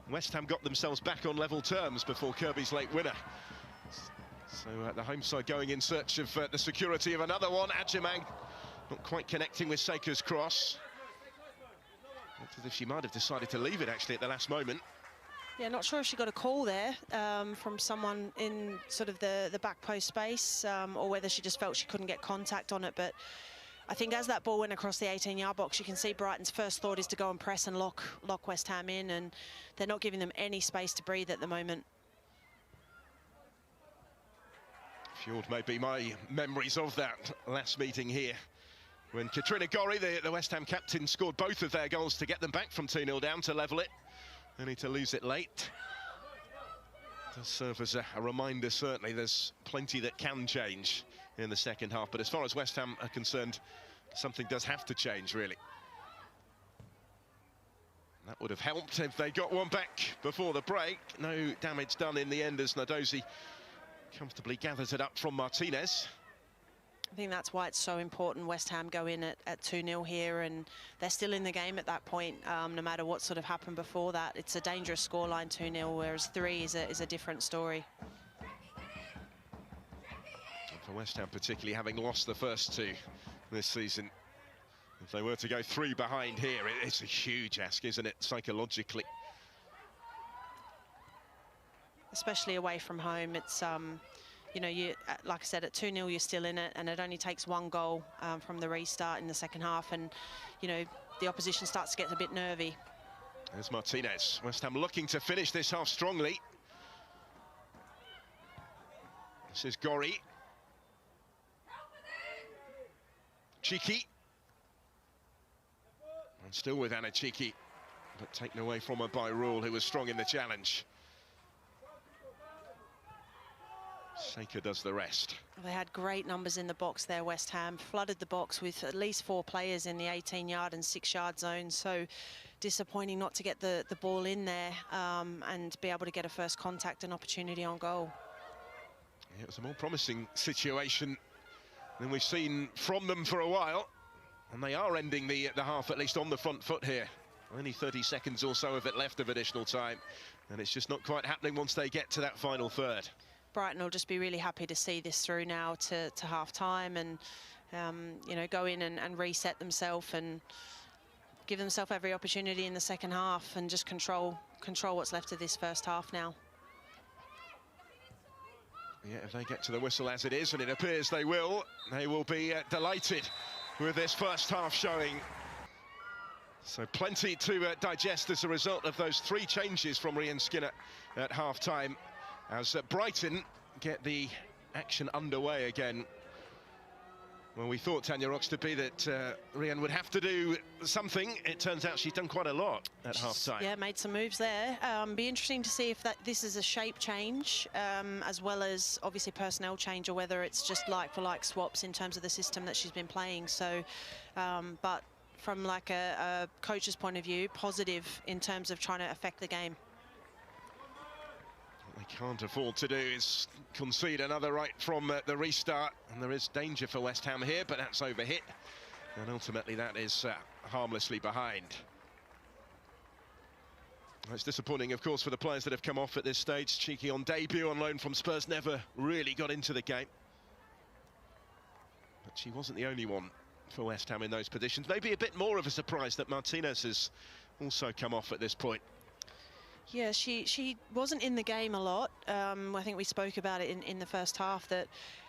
West Ham got themselves back on level terms before Kirby's late winner. So the home side going in search of the security of another one. Adjemang not quite connecting with Saker's cross. Looks as if she might have decided to leave it, actually, at the last moment. Yeah, not sure if she got a call there from someone in sort of the back post space, or whether she just felt she couldn't get contact on it. But I think as that ball went across the 18-yard box, you can see Brighton's first thought is to go and press and lock West Ham in, and they're not giving them any space to breathe at the moment. Fueled may be my memories of that last meeting here, when Katrina Gorry, the West Ham captain, scored both of their goals to get them back from 2-0 down to level it, only to lose it late. Does serve as a reminder, certainly. There's plenty that can change in the second half, but as far as West Ham are concerned, something does have to change, really. That would have helped if they got one back before the break. No damage done in the end as Nadozi comfortably gathers it up from Martinez. I think that's why it's so important West Ham go in at 2-0 here, and they're still in the game at that point, no matter what sort of happened before that. It's a dangerous scoreline, 2-0, whereas 3 is a different story. And for West Ham particularly, having lost the first 2 this season, if they were to go 3 behind here, it's a huge ask, isn't it, psychologically? Especially away from home. It's you know, like I said, at 2-0 you're still in it, and it only takes 1 goal from the restart in the second half, and you know, the opposition starts to get a bit nervy. There's Martinez. West Ham looking to finish this half strongly. This is Gorry. Cheeky. And still with Anna Cheeky, but taken away from her by Rule, who was strong in the challenge. Saker does the rest. They had great numbers in the box there, West Ham. Flooded the box with at least 4 players in the 18-yard and 6-yard zone. So disappointing not to get the ball in there and be able to get a first contact and opportunity on goal. Yeah, it was a more promising situation than we've seen from them for a while. And they are ending the half, at least on the front foot here. Only 30 seconds or so of it left of additional time. And it's just not quite happening once they get to that final third. Brighton will just be really happy to see this through now to half-time, and you know, go in and reset themselves and give themselves every opportunity in the second half, and just control what's left of this first half now. Yeah, if they get to the whistle as it is, and it appears they will be delighted with this first half showing. So plenty to digest as a result of those 3 changes from Rhian Skinner at half-time, as Brighton get the action underway again. Well, we thought, Tanya Roxtoby, that Rhian would have to do something. It turns out she's done quite a lot at half-time. Yeah, made some moves there. Be interesting to see if this is a shape change, as well as obviously personnel change, or whether it's just like-for-like swaps in terms of the system that she's been playing. So, but from like a coach's point of view, positive in terms of trying to affect the game. What they can't afford to do is concede another right from the restart, and there is danger for West Ham here, but that's overhit, and ultimately that is harmlessly behind. It's disappointing, of course, for the players that have come off at this stage. Cheeky on debut on loan from Spurs, never really got into the game, but she wasn't the only one for West Ham in those positions. Maybe a bit more of a surprise that Martinez has also come off at this point. Yeah, she wasn't in the game a lot. I think we spoke about it in the first half, that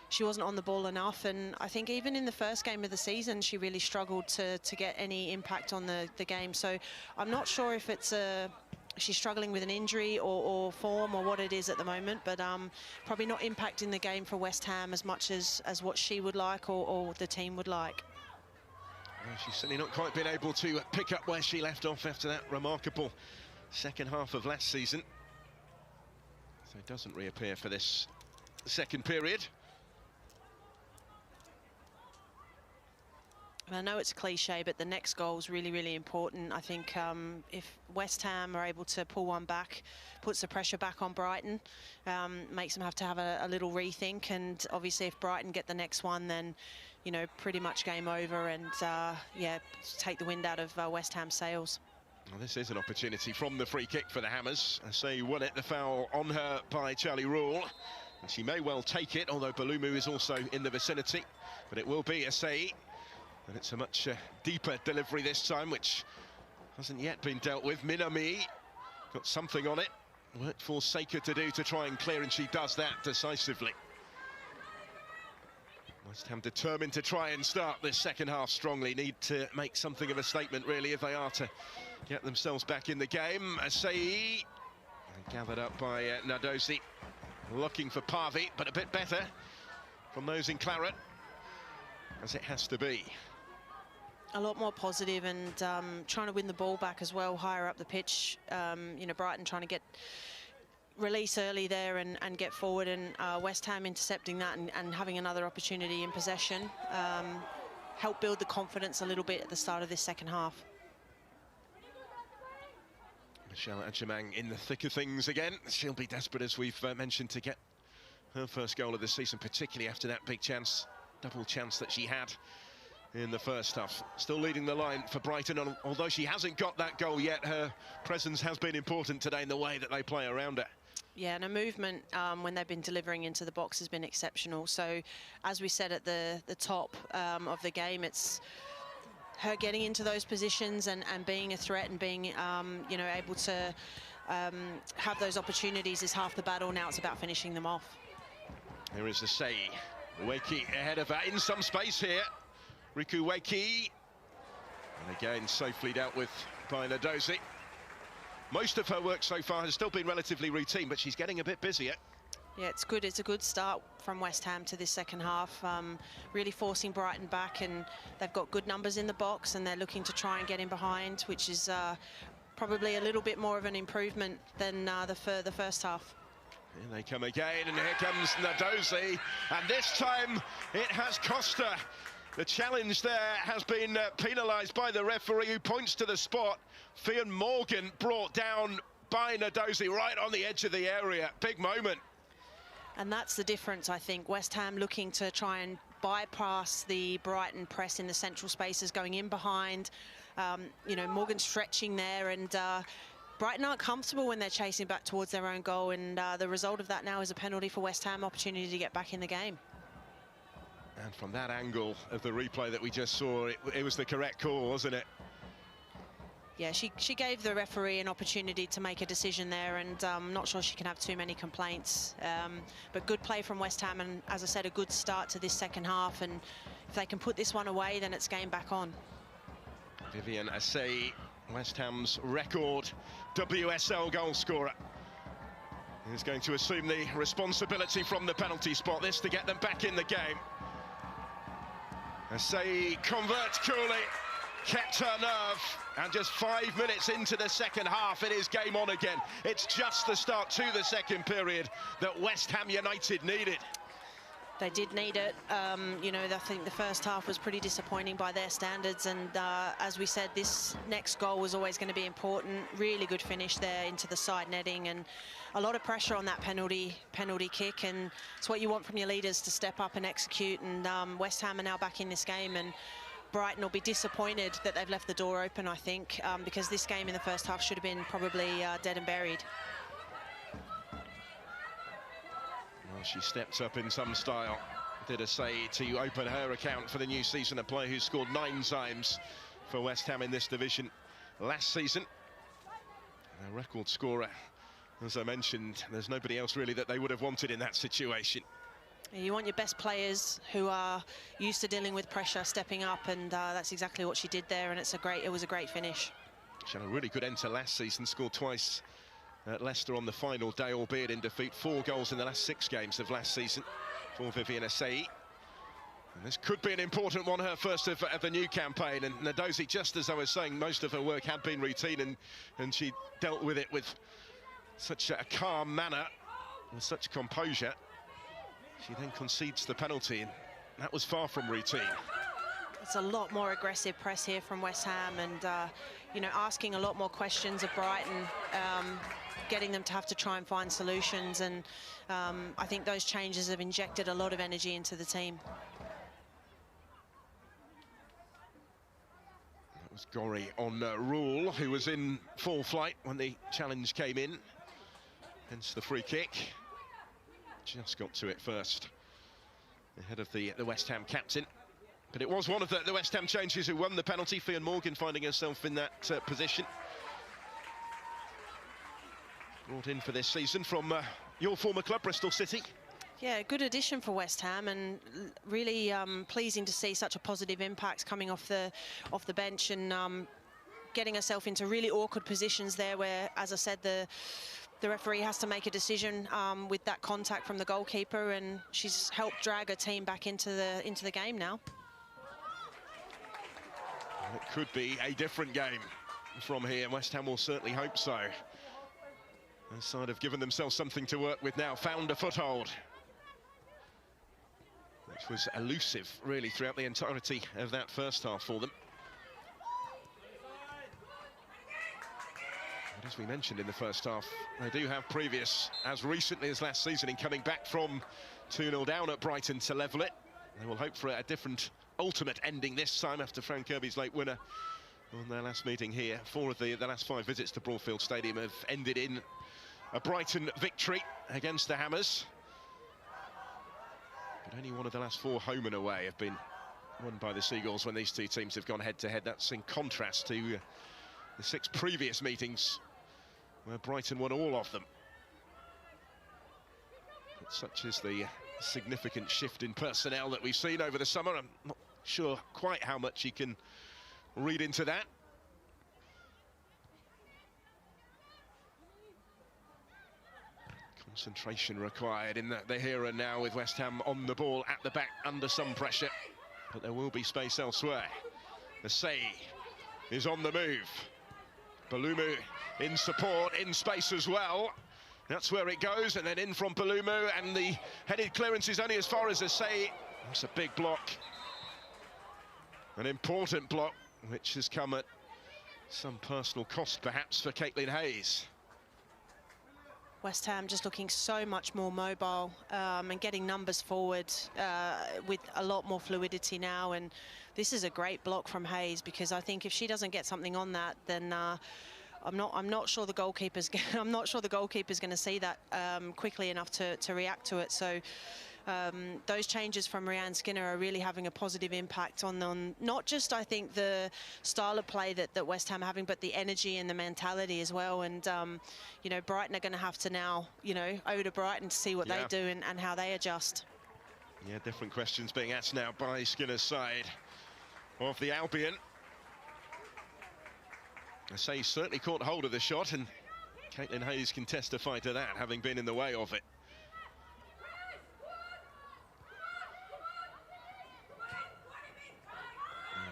she wasn't on the ball enough, and I think even in the first game of the season she really struggled to get any impact on the game. So I'm not sure if it's she's struggling with an injury or form or what it is at the moment, but probably not impacting the game for West Ham as much as what she would like or the team would like. Well, she's certainly not quite been able to pick up where she left off after that remarkable second half of last season. So it doesn't reappear for this second period. And I know it's a cliche, but the next goal is really, really important. I think if West Ham are able to pull one back, puts the pressure back on Brighton, makes them have to have a little rethink. And obviously, if Brighton get the next one, then, you know, pretty much game over. And yeah, take the wind out of West Ham's sails. Well, this is an opportunity from the free kick for the Hammers. Asai won it, the foul on her by Charlie Rule. And she may well take it, although Balumu is also in the vicinity. But it will be Asai. And it's a much deeper delivery this time, which hasn't yet been dealt with. Minami got something on it. Worked for Saker to do to try and clear, and she does that decisively. West Ham determined to try and start this second half strongly. Need to make something of a statement, really, if they are to get themselves back in the game. Asai, gathered up by Nadosi. Looking for Parvi, but a bit better from those in claret, as it has to be. A lot more positive and trying to win the ball back as well, higher up the pitch. You know, Brighton trying to get release early there and get forward, and West Ham intercepting that and having another opportunity in possession. Help build the confidence a little bit at the start of this second half. Michelle Adjemang in the thick of things again. She'll be desperate, as we've mentioned, to get her first goal of the season, particularly after that big chance, double chance that she had in the first half. Still leading the line for Brighton, and although she hasn't got that goal yet, her presence has been important today in the way that they play around her. Yeah, and her movement when they've been delivering into the box has been exceptional. So, as we said at the top of the game, it's her getting into those positions and being a threat and being, you know, able to have those opportunities is half the battle. Now it's about finishing them off. Here is Asai. Wakey ahead of her in some space here. Riku Wakey. And again, safely dealt with by Nadosi. Most of her work so far has still been relatively routine, but she's getting a bit busier. Yeah, it's good. It's a good start from West Ham to this second half. Really forcing Brighton back, and they've got good numbers in the box, and they're looking to try and get in behind, which is probably a little bit more of an improvement than the first half. Here they come again, and here comes Nadosi, and this time it has cost her. The challenge there has been penalised by the referee, who points to the spot. Fionn Morgan brought down by Nadosi right on the edge of the area. Big moment. And that's the difference, I think. West Ham looking to try and bypass the Brighton press in the central spaces, going in behind. You know, Morgan stretching there, and Brighton aren't comfortable when they're chasing back towards their own goal, and the result of that now is a penalty for West Ham, opportunity to get back in the game. And from that angle of the replay that we just saw, it was the correct call, wasn't it? Yeah, she gave the referee an opportunity to make a decision there, and I'm not sure she can have too many complaints. But good play from West Ham, and as I said, a good start to this second half, and if they can put this one away, then it's game back on. Vivienne Asai, West Ham's record WSL goal scorer, is going to assume the responsibility from the penalty spot, this to get them back in the game. Asai converts coolly, kept her nerve, and just 5 minutes into the second half, it is game on again. It's just the start to the second period that West Ham United needed. They did need it. You know, I think the first half was pretty disappointing by their standards, and as we said, this next goal was always going to be important. Really good finish there into the side netting, and a lot of pressure on that penalty kick, and it's what you want from your leaders, to step up and execute. And West Ham are now back in this game, and Brighton will be disappointed that they've left the door open, I think, because this game in the first half should have been probably dead and buried. Well, she stepped up in some style, did Asai, to open her account for the new season. A player who scored 9 times for West Ham in this division last season. A record scorer, as I mentioned. There's nobody else really that they would have wanted in that situation. You want your best players who are used to dealing with pressure stepping up, and that's exactly what she did there, and it was a great finish. She had a really good end to last season, scored twice at Leicester on the final day, albeit in defeat. 4 goals in the last 6 games of last season for Vivienne Asai. And this could be an important one, her first of the new campaign. And Nadosi, just as I was saying, most of her work had been routine, and she dealt with it with such a calm manner, with such composure. She then concedes the penalty, and that was far from routine. It's a lot more aggressive press here from West Ham, and you know, asking a lot more questions of Brighton, getting them to have to try and find solutions, and I think those changes have injected a lot of energy into the team. That was Gorry on Rule, who was in full flight when the challenge came in, hence the free kick. Just got to it first, ahead of the West Ham captain. But it was one of the West Ham changes who won the penalty. Fionn Morgan finding herself in that position. Brought in for this season from your former club, Bristol City. Yeah, good addition for West Ham, and really pleasing to see such a positive impact coming off the bench, and getting herself into really awkward positions there where, as I said, the referee has to make a decision with that contact from the goalkeeper, and she's helped drag her team back into the game now. It could be a different game from here. West Ham will certainly hope so. The side have given themselves something to work with now, found a foothold, which was elusive really throughout the entirety of that first half for them. But as we mentioned in the first half, they do have previous, as recently as last season, in coming back from 2-0 down at Brighton to level it. They will hope for a different ultimate ending this time after Fran Kirby's late winner on their last meeting here. 4 of the last 5 visits to Broadfield Stadium have ended in a Brighton victory against the Hammers. But only one of the last 4 home and away have been won by the Seagulls when these two teams have gone head-to-head. That's in contrast to the 6 previous meetings where Brighton won all of them. But such is the significant shift in personnel that we've seen over the summer. I'm not sure quite how much you can read into that. Concentration required in the here and now, with West Ham on the ball at the back under some pressure, but there will be space elsewhere. The Say is on the move. Balumu in support, in space as well. That's where it goes, and then in from Balumu, and the headed clearance is only as far as Say. That's a big block. An important block, which has come at some personal cost, perhaps, for Caitlin Hayes. West Ham just looking so much more mobile, and getting numbers forward with a lot more fluidity now. And this is a great block from Hayes, because I think if she doesn't get something on that, then I'm not sure the goalkeeper's going to see that quickly enough to react to it. So those changes from Rianne Skinner are really having a positive impact on not just, I think, the style of play that West Ham are having, but the energy and the mentality as well. And you know, Brighton are going to have to now, you know, over to Brighton to see what they do and how they adjust. Yeah, different questions being asked now by Skinner's side of the Albion. I say certainly caught hold of the shot, and Caitlin Hayes can testify to that, having been in the way of it.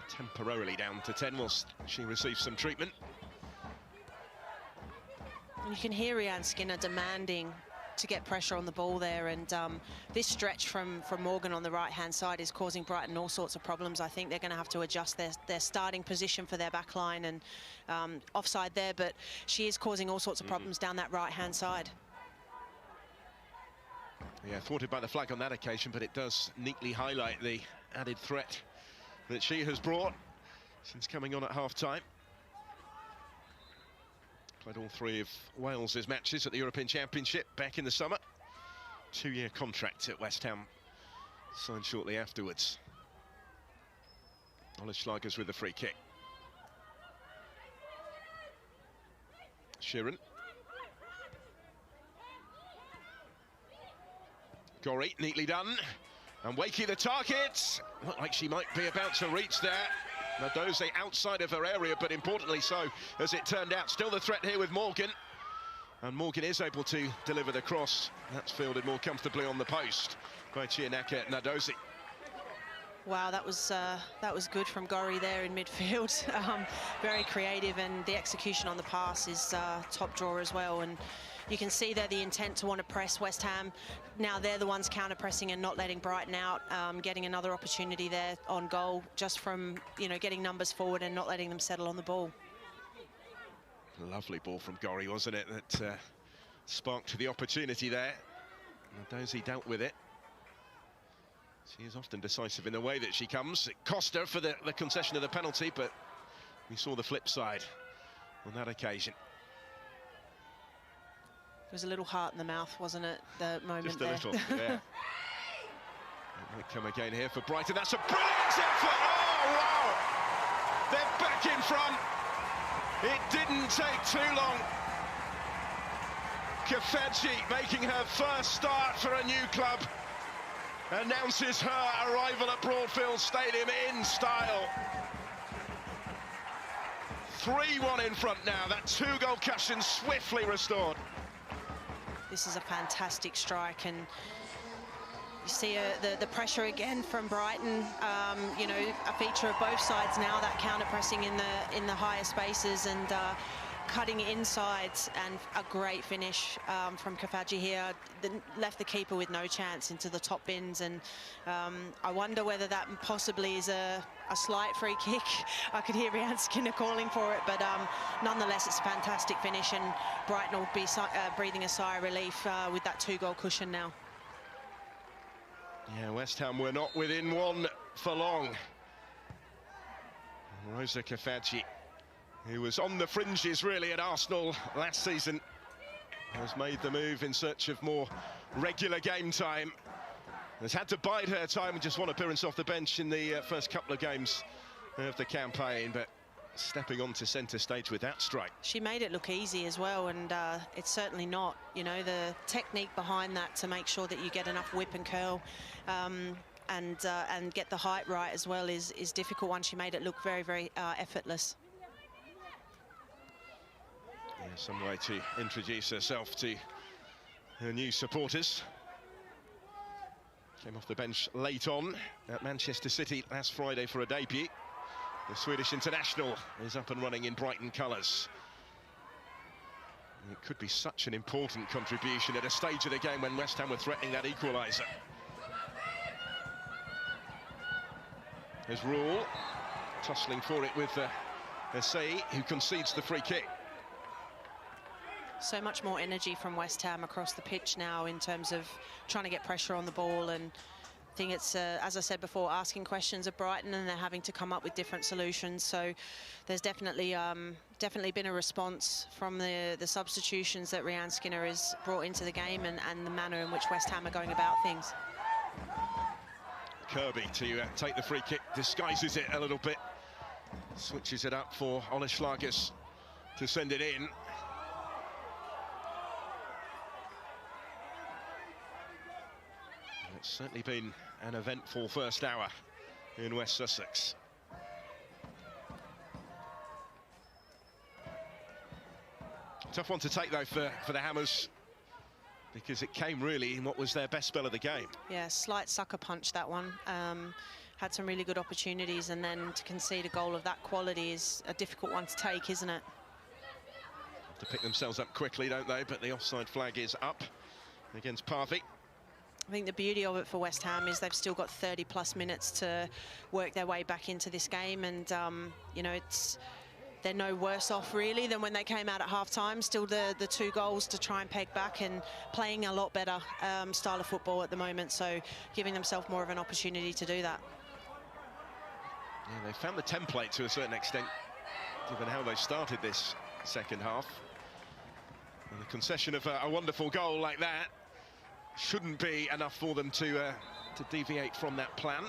Temporarily down to 10 whilst she receives some treatment. And you can hear Rianne Skinner demanding to get pressure on the ball there, and this stretch from Morgan on the right-hand side is causing Brighton all sorts of problems. I think they're going to have to adjust their starting position for their back line, and offside there, but she is causing all sorts of problems down that right-hand side. Yeah, thwarted by the flag on that occasion, but it does neatly highlight the added threat that she has brought since coming on at half-time. Played all 3 of Wales's matches at the European Championship back in the summer. 2-year contract at West Ham, signed shortly afterwards. Ola Schlager's with the free kick. Sheeran. Gorry, neatly done. And Wakey the target. Looked like she might be about to reach there. Nadoze outside of her area, but importantly so, as it turned out. Still the threat here with Morgan. And Morgan is able to deliver the cross. That's fielded more comfortably on the post by Chianaka Nadoze. Wow, that was good from Gorry there in midfield. Very creative, and the execution on the pass is top drawer as well. And you can see there the intent to want to press West Ham. Now they're the ones counter-pressing and not letting Brighton out, getting another opportunity there on goal just from, you know, getting numbers forward and not letting them settle on the ball. Lovely ball from Gorry, wasn't it? That sparked the opportunity there. And Dozy dealt with it. She is often decisive in the way that she comes. It cost her for the concession of the penalty, but we saw the flip side on that occasion. There was a little heart in the mouth, wasn't it, the moment Just a there? little, yeah. It might come again here for Brighton. That's a brilliant effort! Oh, wow! They're back in front. It didn't take too long. Kafedji making her first start for a new club. Announces her arrival at Broadfield Stadium in style. 3-1 in front now. That two-goal cushion swiftly restored. This is a fantastic strike, and you see the pressure again from Brighton. You know, a feature of both sides now, that counter-pressing in the higher spaces and cutting inside, and a great finish from Kafedji here. Left the keeper with no chance into the top bins, and I wonder whether that possibly is a slight free kick. I could hear Brian Skinner calling for it, but nonetheless it's a fantastic finish, and Brighton will be breathing a sigh of relief with that two-goal cushion now. Yeah, West Ham were not within one for long. Rosa Kafedji, who was on the fringes really at Arsenal last season, has made the move in search of more regular game time. Has had to bide her time with just one appearance off the bench in the first couple of games of the campaign, but stepping onto centre stage with that strike. She made it look easy as well, and it's certainly not. You know, the technique behind that to make sure that you get enough whip and curl and get the height right as well is difficult one. She made it look very, very effortless. Yeah, some way to introduce herself to her new supporters. Came off the bench late on at Manchester City last Friday for a debut. The Swedish international is up and running in Brighton colours. It could be such an important contribution at a stage of the game when West Ham were threatening that equaliser. There's Rule, tussling for it with Essay, who concedes the free kick. So much more energy from West Ham across the pitch now in terms of trying to get pressure on the ball, and I think it's, as I said before, asking questions of Brighton, and they're having to come up with different solutions. So there's definitely been a response from the substitutions that Brian Skinner has brought into the game, and the manner in which West Ham are going about things. Kirby to take the free kick, disguises it a little bit, switches it up for Ola Schlages to send it in. It's certainly been an eventful first hour in West Sussex. Tough one to take though for the Hammers, because it came really in what was their best spell of the game. Yeah, slight sucker punch, that one. Had some really good opportunities, and then to concede a goal of that quality is a difficult one to take, isn't it? Have to pick themselves up quickly, don't they? But the offside flag is up against Parvey. I think the beauty of it for West Ham is they've still got 30+ minutes to work their way back into this game, and you know, they're no worse off really than when they came out at half-time. Still the 2 goals to try and peg back, and playing a lot better style of football at the moment, so giving themselves more of an opportunity to do that. Yeah, they found the template to a certain extent, given how they started this second half. And the concession of a wonderful goal like that shouldn't be enough for them to deviate from that plan.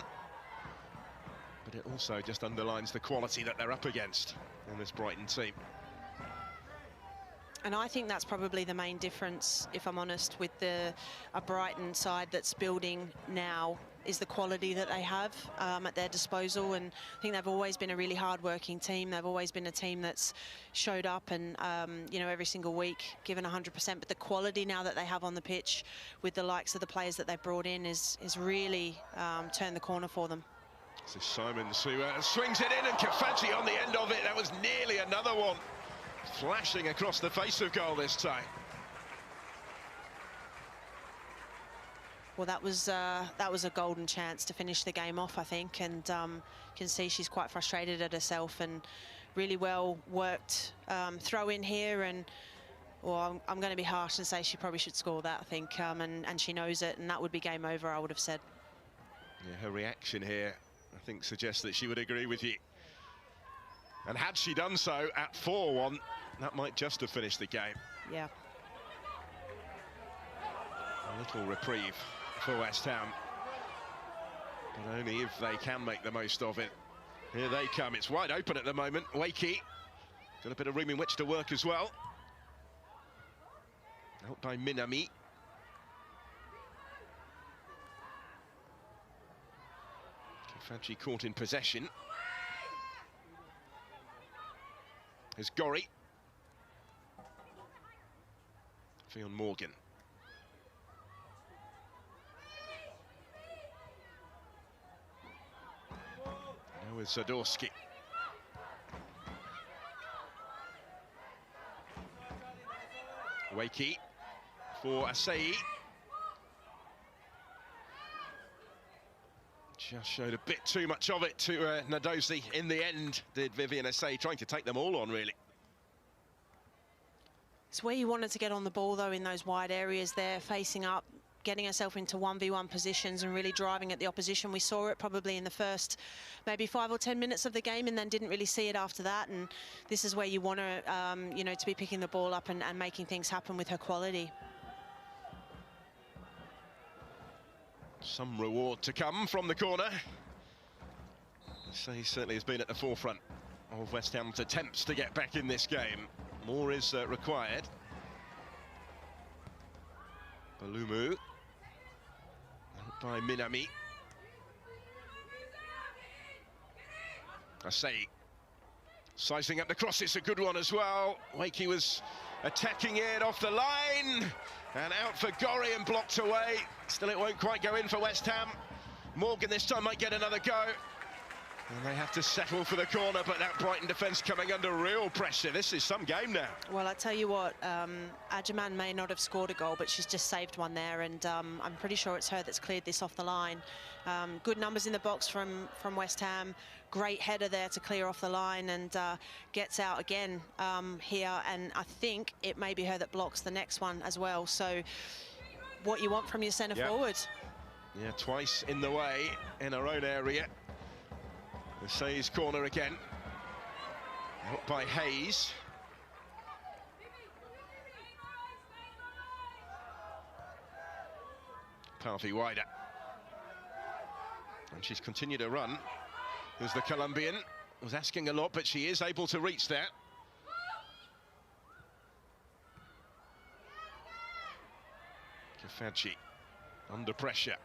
But it also just underlines the quality that they're up against in this Brighton team. And I think that's probably the main difference, if I'm honest, with a Brighton side that's building now, is the quality that they have at their disposal. And I think they've always been a really hard-working team. They've always been a team that's showed up and, you know, every single week given 100%. But the quality now that they have on the pitch with the likes of the players that they've brought in is really turned the corner for them. So Simons who swings it in, and Kafaji on the end of it. That was nearly another one. Flashing across the face of goal this time. Well, that was a golden chance to finish the game off, I think, and you can see she's quite frustrated at herself, and really well worked throw in here. And well, I'm going to be harsh and say she probably should score that, I think, and she knows it, and that would be game over, I would have said. Yeah, her reaction here, I think, suggests that she would agree with you. And had she done so at 4-1, that might just have finished the game. Yeah. A little reprieve for West Ham, but only if they can make the most of it. Here they come. It's wide open at the moment. Wakey got a bit of room in which to work as well. Out by Minami. Kafaji caught in possession. There's Gori. Fionn Morgan. Now with Zadorsky. Wakey for Asai. Just showed a bit too much of it to Nadosi in the end, did Vivian Asai, trying to take them all on, really. It's where you wanted to get on the ball, though, in those wide areas there, facing up, getting herself into 1v1 positions and really driving at the opposition. We saw it probably in the first maybe 5 or 10 minutes of the game, and then didn't really see it after that. And this is where you want to, you know, to be picking the ball up and making things happen with her quality. Some reward to come from the corner. So he certainly has been at the forefront of West Ham's attempts to get back in this game. More is required. Balumu. Out by Minami. Asai. Sizing up the cross, it's a good one as well. Wakey was attacking it off the line. And out for Gori and blocked away. Still, it won't quite go in for West Ham. Morgan this time might get another go. And they have to settle for the corner, but that Brighton defence coming under real pressure. This is some game now. Well, I tell you what, Ajaman may not have scored a goal, but she's just saved one there, and I'm pretty sure it's her that's cleared this off the line. Good numbers in the box from West Ham. Great header there to clear off the line, and gets out again here, and I think it may be her that blocks the next one as well. So what you want from your centre forward. Yeah, twice in the way in her own area. Asai's corner again. Out by Hayes. Parvi wider. And she's continued to run. There's the Colombian. Was asking a lot, but she is able to reach that. Kafaji under pressure.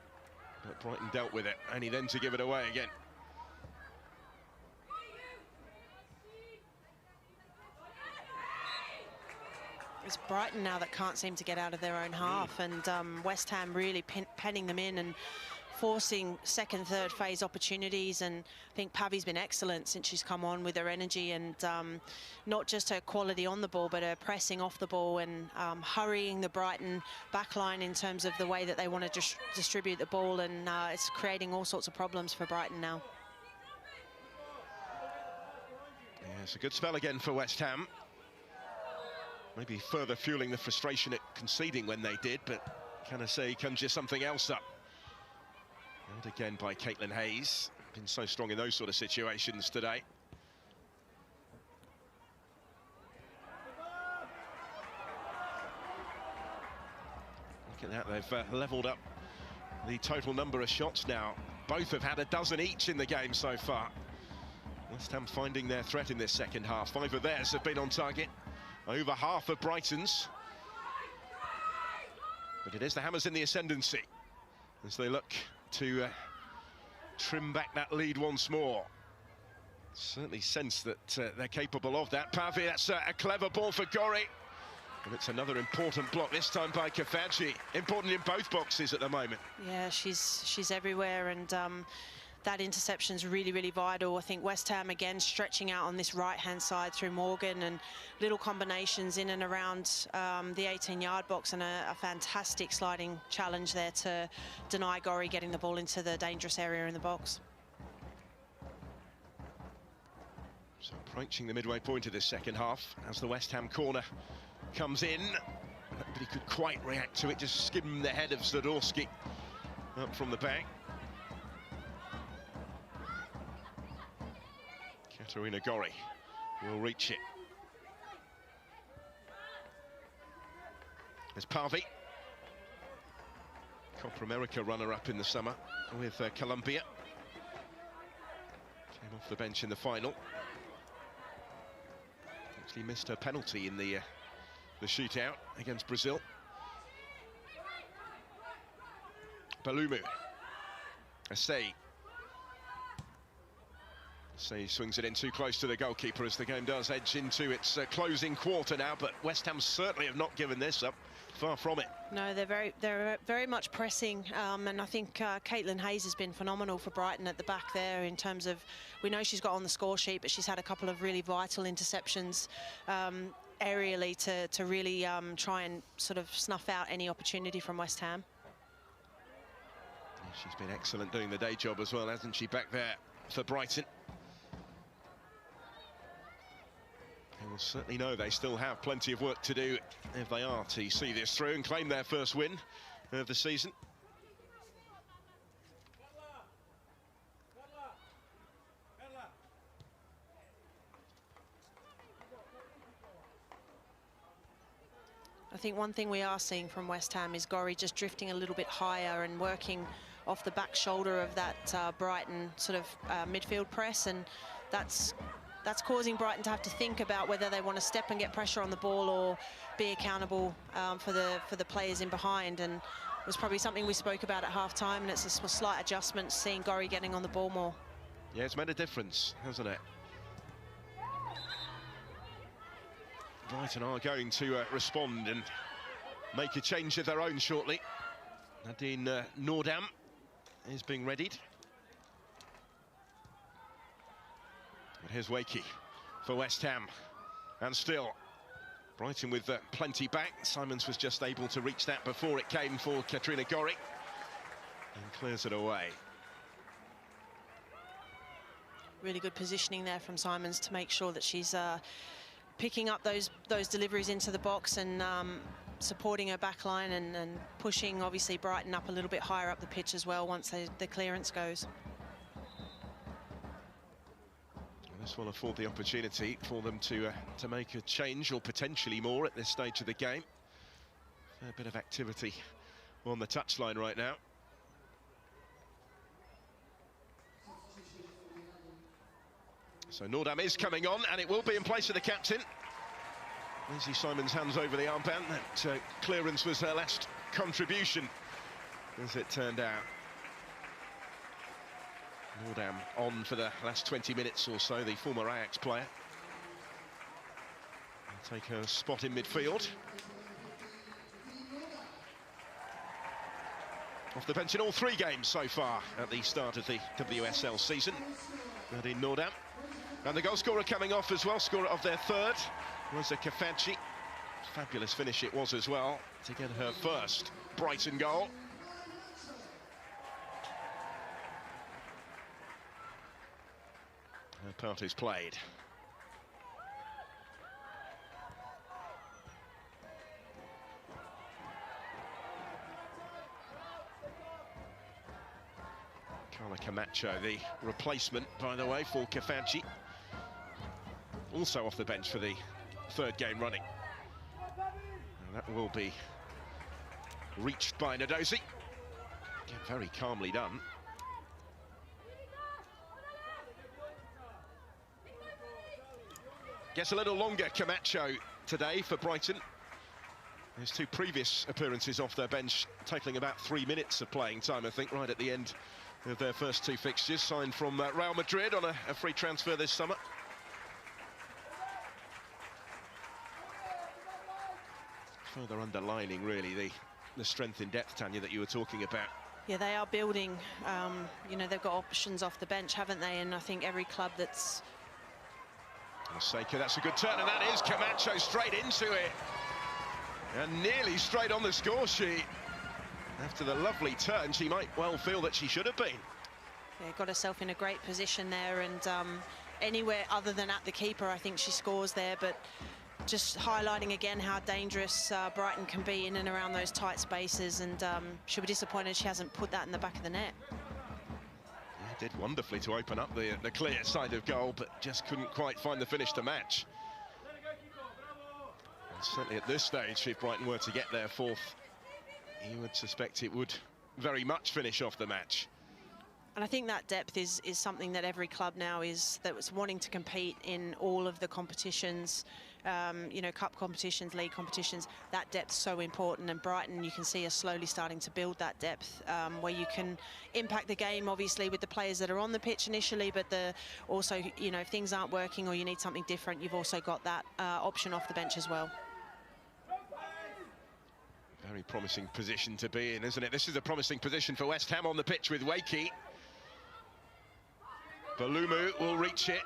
But Brighton dealt with it, only then to give it away again. It's Brighton now that can't seem to get out of their own half, and West Ham really penning them in and forcing second, third phase opportunities. And I think Pavi's been excellent since she's come on with her energy, and not just her quality on the ball, but her pressing off the ball and hurrying the Brighton backline in terms of the way that they want to distribute the ball, and it's creating all sorts of problems for Brighton now. Yeah, it's a good spell again for West Ham. Maybe further fueling the frustration at conceding when they did, but can I say conjure something else up? And again by Caitlin Hayes. Been so strong in those sort of situations today. Look at that, they've levelled up the total number of shots now. Both have had a dozen each in the game so far. West Ham finding their threat in this second half. 5 of theirs have been on target. Over half of Brighton's. But it is the Hammers in the ascendancy as they look to trim back that lead once more. Certainly sense that they're capable of that. Pavi, that's a clever ball for Gori. And it's another important block, this time by Kafaji. Important in both boxes at the moment. Yeah, she's everywhere, and that interception's really, really vital. I think West Ham, again, stretching out on this right-hand side through Morgan and little combinations in and around the 18-yard box, and a fantastic sliding challenge there to deny Gorry getting the ball into the dangerous area in the box. So approaching the midway point of this second half as the West Ham corner comes in. Nobody could quite react to it, just skimmed the head of Zadorski up from the back. Katarina Gorry will reach it. There's Parvi, Copa America runner-up in the summer with Colombia. Came off the bench in the final. Actually missed her penalty in the shootout against Brazil. Balumu. Asei swings it in too close to the goalkeeper as the game does edge into its closing quarter now, but West Ham certainly have not given this up. Far from it. No, they're very much pressing, and I think Caitlin Hayes has been phenomenal for Brighton at the back there in terms of, we know she's got on the score sheet, but she's had a couple of really vital interceptions aerially to really try and sort of snuff out any opportunity from West Ham. Yeah, she's been excellent doing the day job as well, hasn't she, back there for Brighton. They will certainly know they still have plenty of work to do if they are to see this through and claim their first win of the season. I think one thing we are seeing from West Ham is Gorry just drifting a little bit higher and working off the back shoulder of that Brighton sort of midfield press, and that's causing Brighton to have to think about whether they want to step and get pressure on the ball or be accountable for the players in behind. And it was probably something we spoke about at half-time, and it's a slight adjustment, seeing Gorry getting on the ball more. Yeah, it's made a difference, hasn't it? Brighton are going to respond and make a change of their own shortly. Nadine Nordam is being readied. But here's Wakey for West Ham. And still, Brighton with plenty back. Simons was just able to reach that before it came for Katrina Gorry. And clears it away. Really good positioning there from Simons to make sure that she's picking up those deliveries into the box and supporting her back line and pushing, obviously, Brighton up a little bit higher up the pitch as well once the clearance goes. This will afford the opportunity for them to make a change, or potentially more at this stage of the game. A bit of activity on the touchline right now. So Nordam is coming on, and it will be in place of the captain. Lizzie Simons hands over the armband. That clearance was her last contribution, as it turned out. Nordam on for the last 20 minutes or so, the former Ajax player. Will take her spot in midfield. Off the bench in all 3 games so far at the start of the WSL season. Nadine Nordam. And the goal scorer coming off as well, scorer of their 3rd, was a Kafanci. Fabulous finish it was as well, to get her first Brighton goal. Her part is played. Carla Camacho, the replacement, by the way, for Kafanci. Also off the bench for the 3rd game running. And that will be reached by Nadosi. Again, very calmly done. Gets a little longer, Camacho, today for Brighton. His 2 previous appearances off their bench, totaling about 3 minutes of playing time, I think, right at the end of their first 2 fixtures. Signed from Real Madrid on a free transfer this summer. Further underlining, really, the strength in depth, Tanya, that you were talking about Yeah, they are building. You know, they've got options off the bench, haven't they? And I think every club that's... Seika, that's a good turn, and that is Camacho straight into it. And nearly straight on the score sheet. After the lovely turn, she might well feel that she should have been. Yeah, got herself in a great position there, and anywhere other than at the keeper, I think she scores there. But just highlighting again how dangerous Brighton can be in and around those tight spaces, and she'll be disappointed she hasn't put that in the back of the net. Yeah, did wonderfully to open up the clear side of goal, but just couldn't quite find the finish to match. And certainly at this stage, if Brighton were to get their fourth, you would suspect it would very much finish off the match. And I think that depth is something that every club now that's wanting to compete in all of the competitions, you know, cup competitions, league competitions. That depth's so important, and Brighton, you can see, are slowly starting to build that depth, where you can impact the game, obviously, with the players that are on the pitch initially, but also, you know, if things aren't working or you need something different, you've also got that option off the bench as well. Very promising position to be in, isn't it? This is a promising position for West Ham on the pitch with Wakey. Balumu will reach it.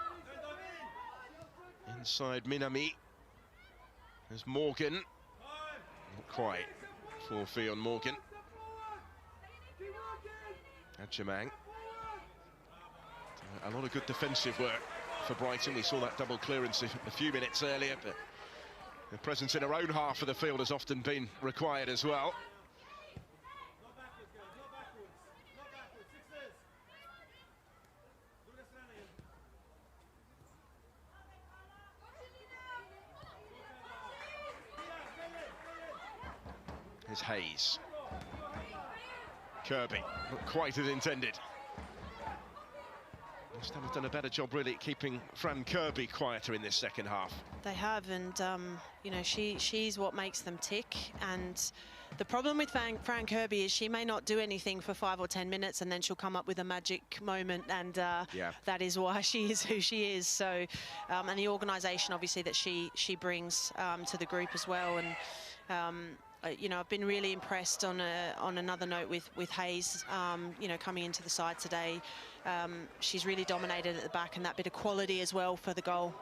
Inside Minami. There's Morgan. Not quite. 4-3 on Morgan. Adjamang. A lot of good defensive work for Brighton. We saw that double clearance a few minutes earlier, but the presence in her own half of the field has often been required as well. Here's Hayes. Kirby, not quite as intended. West Ham have done a better job really at keeping Fran Kirby quieter in this second half. They have, and you know, she's what makes them tick. And the problem with Fran Kirby is she may not do anything for 5 or 10 minutes, and then she'll come up with a magic moment, and that is why she is who she is. So, and the organisation, obviously, that she brings to the group as well. And you know, I've been really impressed on another note with Hayes, you know, coming into the side today. She's really dominated at the back, and that bit of quality as well for the goal.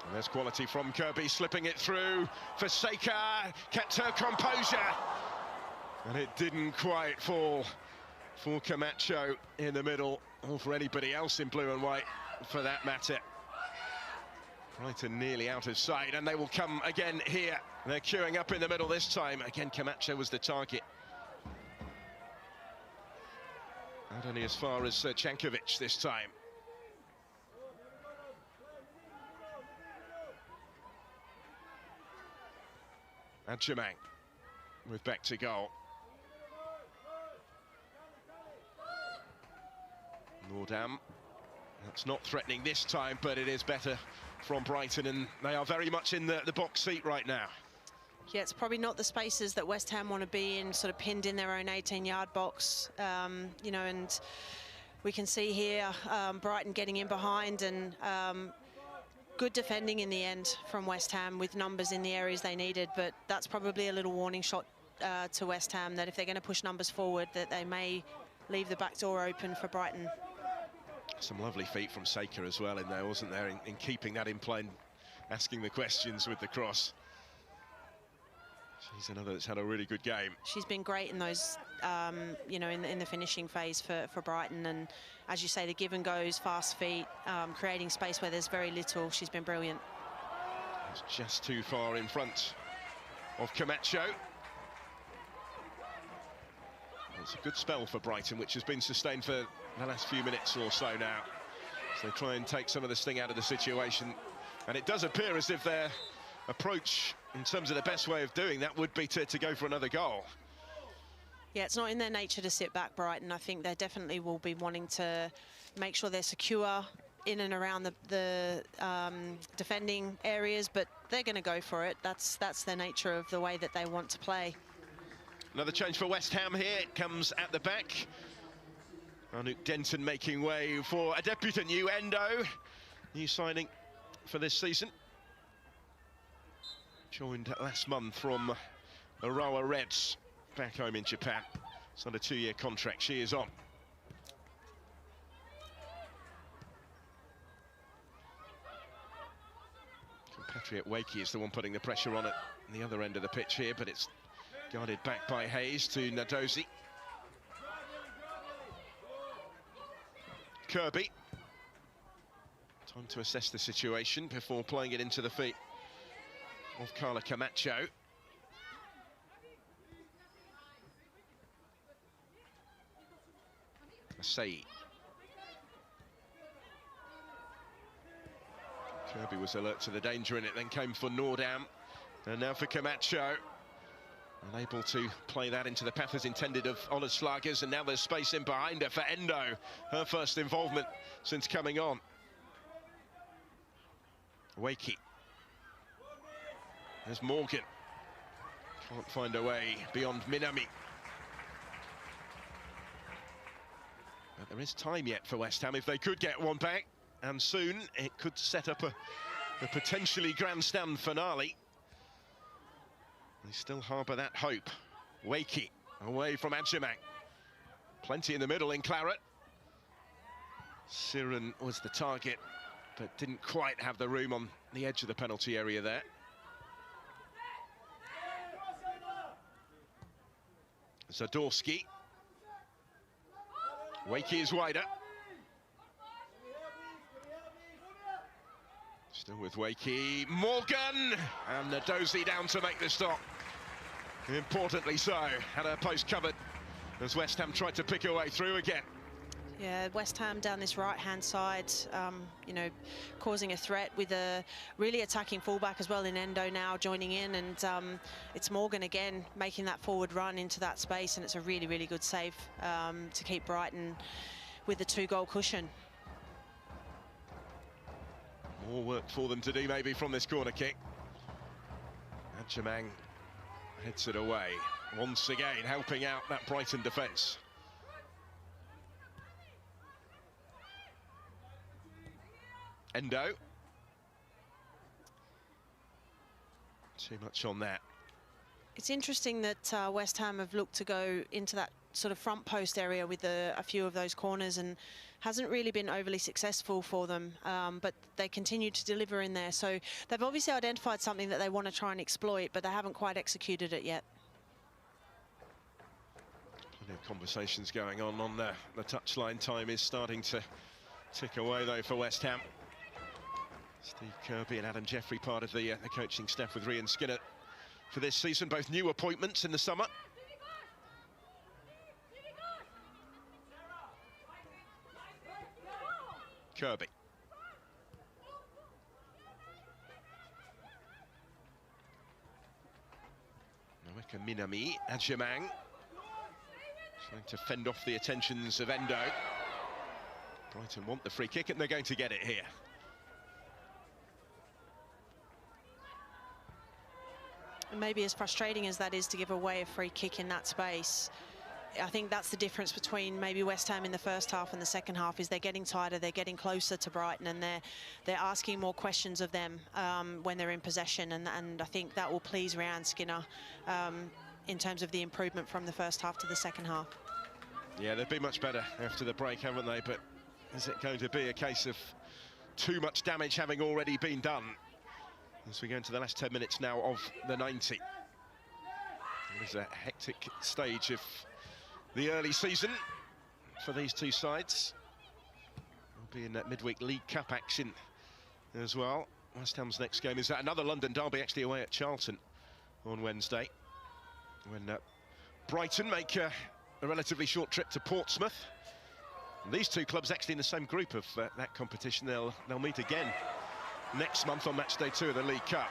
And there's quality from Kirby, slipping it through for Seika, kept her composure. And it didn't quite fall for Camacho in the middle, or for anybody else in blue and white, for that matter. Brighton nearly out of sight, and they will come again here. They're queuing up in the middle this time. Again, Camacho was the target. Not only as far as Cankovic this time. Adjamang with back to goal. Nordam. That's not threatening this time, but it is better from Brighton, and they are very much in the box seat right now. Yeah, it's probably not the spaces that West Ham want to be in, sort of pinned in their own 18-yard box, you know, and we can see here Brighton getting in behind, and good defending in the end from West Ham with numbers in the areas they needed, but that's probably a little warning shot to West Ham, that if they're going to push numbers forward, that they may leave the back door open for Brighton. Some lovely feet from Seika as well in there, wasn't there, in keeping that in play, asking the questions with the cross. She's another that's had a really good game. She's been great in those, you know, in the finishing phase for Brighton. And as you say, the give and goes, fast feet, creating space where there's very little. She's been brilliant. It's just too far in front of Camacho. It's a good spell for Brighton, which has been sustained for the last few minutes or so now. So they try and take some of the sting out of the situation. And it does appear as if their approach, in terms of the best way of doing that, would be to go for another goal. Yeah, it's not in their nature to sit back, Brighton. I think they definitely will be wanting to make sure they're secure in and around the defending areas, but they're going to go for it. That's the nature of the way that they want to play. Another change for West Ham here. It comes at the back. Anouk Denton making way for a debutant, new Endo. New signing for this season. Joined last month from Urawa Reds, back home in Japan. It's not a 2-year contract she is on. Compatriot Wakey is the one putting the pressure on at the other end of the pitch here, but it's guarded back by Hayes to Nadozi. Kirby. Time to assess the situation before playing it into the feet of Carla Camacho. Asai. Kirby was alert to the danger in it, then came for Nordam, and now for Camacho. Unable to play that into the path as intended of Ola Slagers, and now there's space in behind her for Endo, her first involvement since coming on. Wakey. There's Morgan. Can't find a way beyond Minami. But there is time yet for West Ham if they could get one back, and soon it could set up a potentially grandstand finale. They still harbour that hope. Wakey away from Adjamang. Plenty in the middle in Claret. Siren was the target, but didn't quite have the room on the edge of the penalty area there. Zadorski. Wakey is wider. Still with Wakey. Morgan! And Nadozi down to make the stop. Importantly so. Had her post covered as West Ham tried to pick her way through again. Yeah, West Ham down this right-hand side, you know, causing a threat with a really attacking fullback as well in Endo now joining in, and it's Morgan again making that forward run into that space, and it's a really, really good save to keep Brighton with the 2-goal cushion. More work for them to do maybe from this corner kick. Adjamang heads it away, once again helping out that Brighton defence. Endo. Too much on that. It's interesting that West Ham have looked to go into that sort of front post area with a few of those corners, and hasn't really been overly successful for them, but they continue to deliver in there. So they've obviously identified something that they want to try and exploit, but they haven't quite executed it yet. Plenty of conversations going on the touchline. Time is starting to tick away though for West Ham. Steve Kirby and Adam Jeffrey part of the coaching staff with Ryan Skinner for this season, both new appointments in the summer. Kirby. Naweka Minami, Adjamang. Trying to fend off the attentions of Endo. Brighton want the free kick, and they're going to get it here. And maybe as frustrating as that is to give away a free kick in that space, I think that's the difference between maybe West Ham in the first half and the second half, is they're getting tighter, they're getting closer to Brighton, and they're asking more questions of them when they're in possession, and I think that will please Ryan Skinner in terms of the improvement from the first half to the second half. Yeah, they've been much better after the break, haven't they? But is it going to be a case of too much damage having already been done as we go into the last 10 minutes now of the 90? It is a hectic stage of the early season for these two sides. We'll be in that midweek League Cup action as well. West Ham's next game is another London derby, actually away at Charlton on Wednesday, when Brighton make a relatively short trip to Portsmouth. And these two clubs actually in the same group of that competition. They'll meet again next month on match day 2 of the League Cup.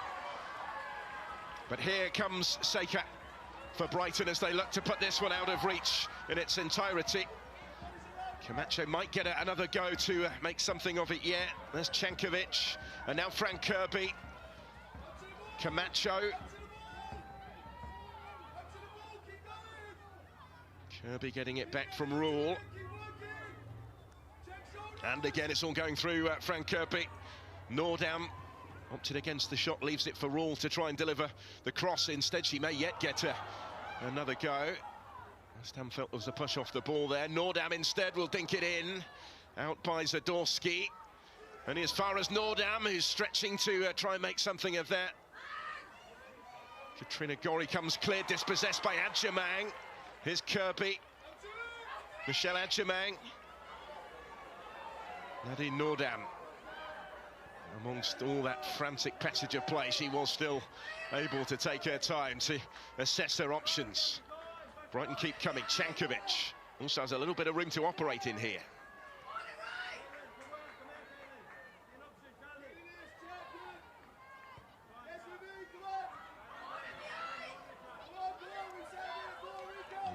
But here comes Seika for Brighton as they look to put this one out of reach in its entirety. Camacho might get another go to make something of it yet. There's Chankovic, and now Frank Kirby. Camacho. Kirby getting it back from Rule. And again, it's all going through Frank Kirby. Nordam opted against the shot, leaves it for Rule to try and deliver the cross. Instead, she may yet get another go. West Ham felt there was a push off the ball there. Nordam instead will dink it in. Out by Zadorsky. Only as far as Nordam, who's stretching to try and make something of that. Katrina Gori comes clear, dispossessed by Adjamang. Here's Kirby. Michelle Adjamang. Nadine Nordam. Amongst all that frantic passage of play, she was still able to take her time to assess her options. Brighton keep coming. Chankovic also has a little bit of room to operate in here.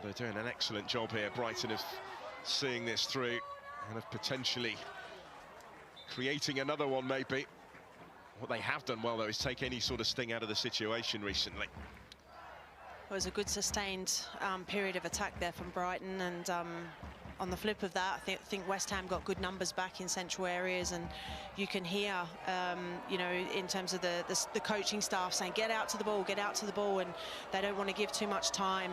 They're doing an excellent job here, Brighton, of seeing this through and of potentially creating another one, maybe. What they have done well, though, is take any sort of sting out of the situation recently. It was a good sustained period of attack there from Brighton, and on the flip of that, I think West Ham got good numbers back in central areas, and you can hear, you know, in terms of the coaching staff saying, get out to the ball, and they don't want to give too much time,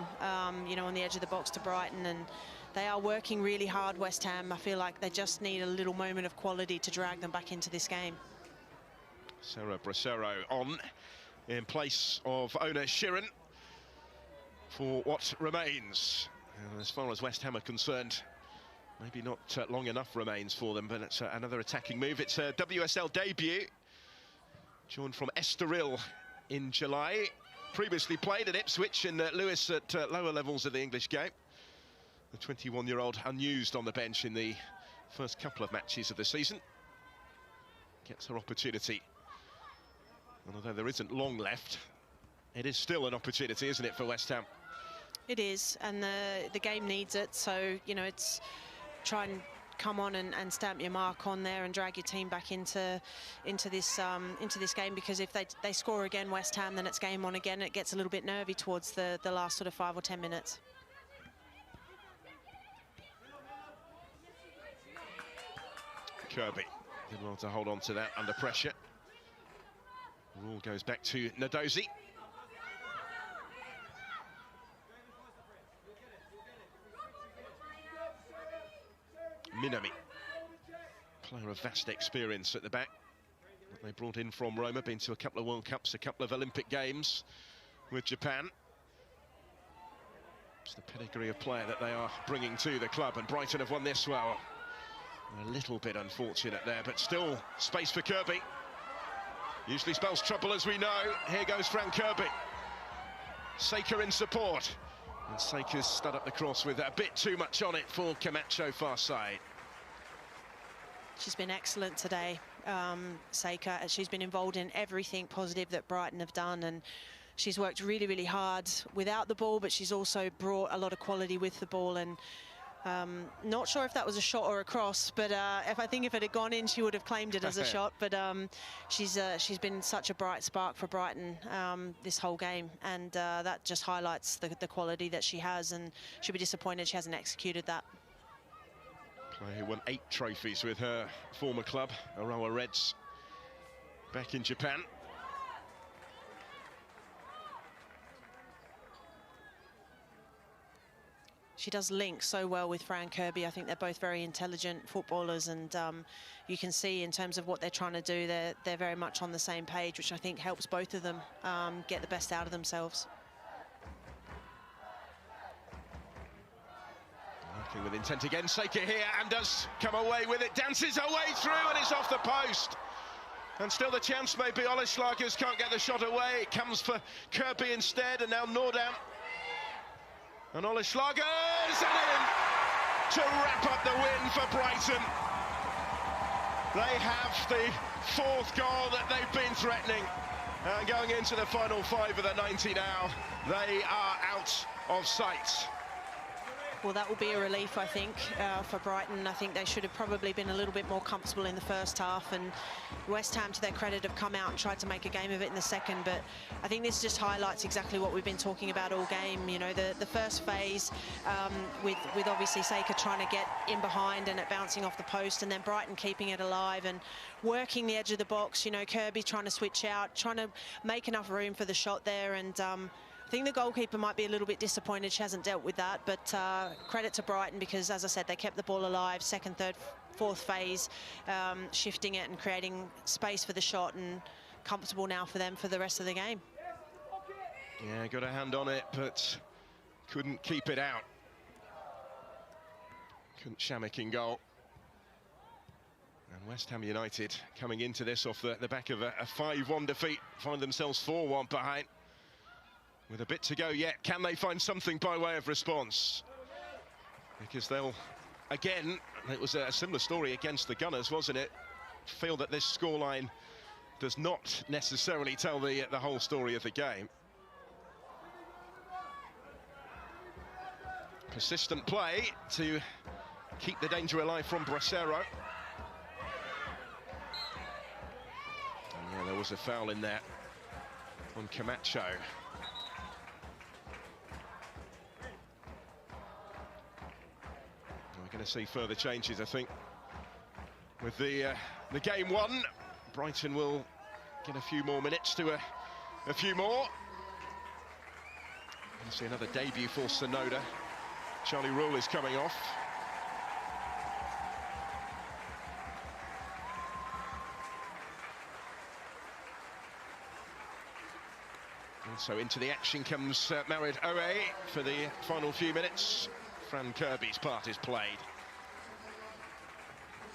you know, on the edge of the box to Brighton, and they are working really hard, West Ham. I feel like they just need a little moment of quality to drag them back into this game. Sarah Bracero on in place of Ona Sheeran for what remains. And as far as West Ham are concerned, maybe not long enough remains for them, but it's another attacking move. It's a WSL debut, joined from Estoril in July. Previously played at Ipswich and Lewis at lower levels of the English game. The 21-year-old unused on the bench in the first couple of matches of the season. Gets her opportunity. And although there isn't long left, it is still an opportunity, isn't it, for West Ham? It is, and the game needs it. So, you know, it's try and come on and stamp your mark on there and drag your team back into this game, because if they score again, West Ham, then it's game on again. It gets a little bit nervy towards the last sort of 5 or 10 minutes. Kirby did well to hold on to that under pressure. The rule goes back to Nadozi. Minami, player of vast experience at the back. They brought in from Roma, been to a couple of World Cups, a couple of Olympic Games with Japan. It's the pedigree of player that they are bringing to the club, and Brighton have won this well. A little bit unfortunate there, but still space for Kirby. Usually spells trouble, as we know. Here goes Fran Kirby. Saker in support. And Saker's stud up the cross with a bit too much on it for Camacho, far side. She's been excellent today, Saker. She's been involved in everything positive that Brighton have done, and she's worked really, really hard without the ball, but she's also brought a lot of quality with the ball. And not sure if that was a shot or a cross, but if it had gone in, she would have claimed it as a shot. But she's been such a bright spark for Brighton this whole game, and that just highlights the quality that she has, and she'll be disappointed she hasn't executed that. Player who won 8 trophies with her former club, Urawa Reds, back in Japan. She does link so well with Fran Kirby. I think they're both very intelligent footballers, and you can see in terms of what they're trying to do, they're very much on the same page, which I think helps both of them get the best out of themselves. Working with intent again, Saker here, and does come away with it, dances her way through, and it's off the post. And still the chance, maybe Oleslagers can't get the shot away. It comes for Kirby instead, and now Nordam. And Oleslagers, and in to wrap up the win for Brighton. They have the 4th goal that they've been threatening. And going into the final 5 of the 90 now, they are out of sight. Well, that will be a relief, I think, for Brighton. I think they should have probably been a little bit more comfortable in the first half, and West Ham, to their credit, have come out and tried to make a game of it in the second. But I think this just highlights exactly what we've been talking about all game. You know, the first phase with obviously Saker trying to get in behind and it bouncing off the post, and then Brighton keeping it alive and working the edge of the box. You know, Kirby trying to switch out, trying to make enough room for the shot there, and I think the goalkeeper might be a little bit disappointed she hasn't dealt with that, but credit to Brighton because, as I said, they kept the ball alive, second, third, fourth phase, shifting it and creating space for the shot, and comfortable now for them for the rest of the game. Yeah, got a hand on it, but couldn't keep it out. Couldn't Shamik in goal. And West Ham United, coming into this off the back of a 5-1 defeat, find themselves 4-1 behind. With a bit to go yet, can they find something by way of response? Because they'll, again, it was a similar story against the Gunners, wasn't it? Feel that this scoreline does not necessarily tell the whole story of the game. Persistent play to keep the danger alive from Bracero. And yeah, there was a foul in there on Camacho. We're going to see further changes, I think. With the game won, Brighton will get a few more minutes to a few more. We'll see another debut for Sonoda. Charlie Rule is coming off. And so into the action comes Marid Oe for the final few minutes. Fran Kirby's part is played.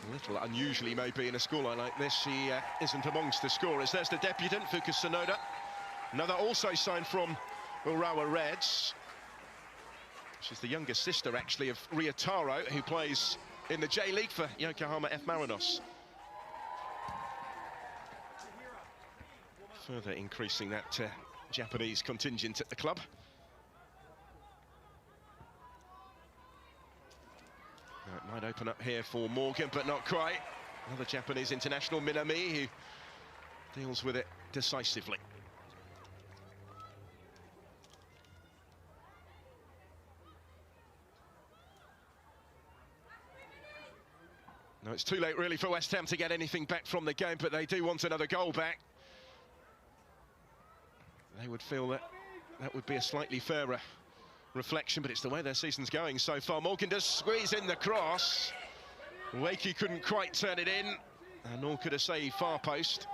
A little unusually maybe in a scoreline like this, he isn't amongst the scorers. There's the debutant, Fuka Sonoda. Another also signed from Urawa Reds. She's the younger sister, actually, of Ryotaro, who plays in the J-League for Yokohama F. Marinos. Further increasing that Japanese contingent at the club. Now it might open up here for Morgan, but not quite. Another Japanese international, Minami, who deals with it decisively. No, it's too late really for West Ham to get anything back from the game, but they do want another goal back. They would feel that that would be a slightly fairer reflection, but it's the way their season's going so far. Morgan does squeeze in the cross. Wakey couldn't quite turn it in, and nor could Asai far post.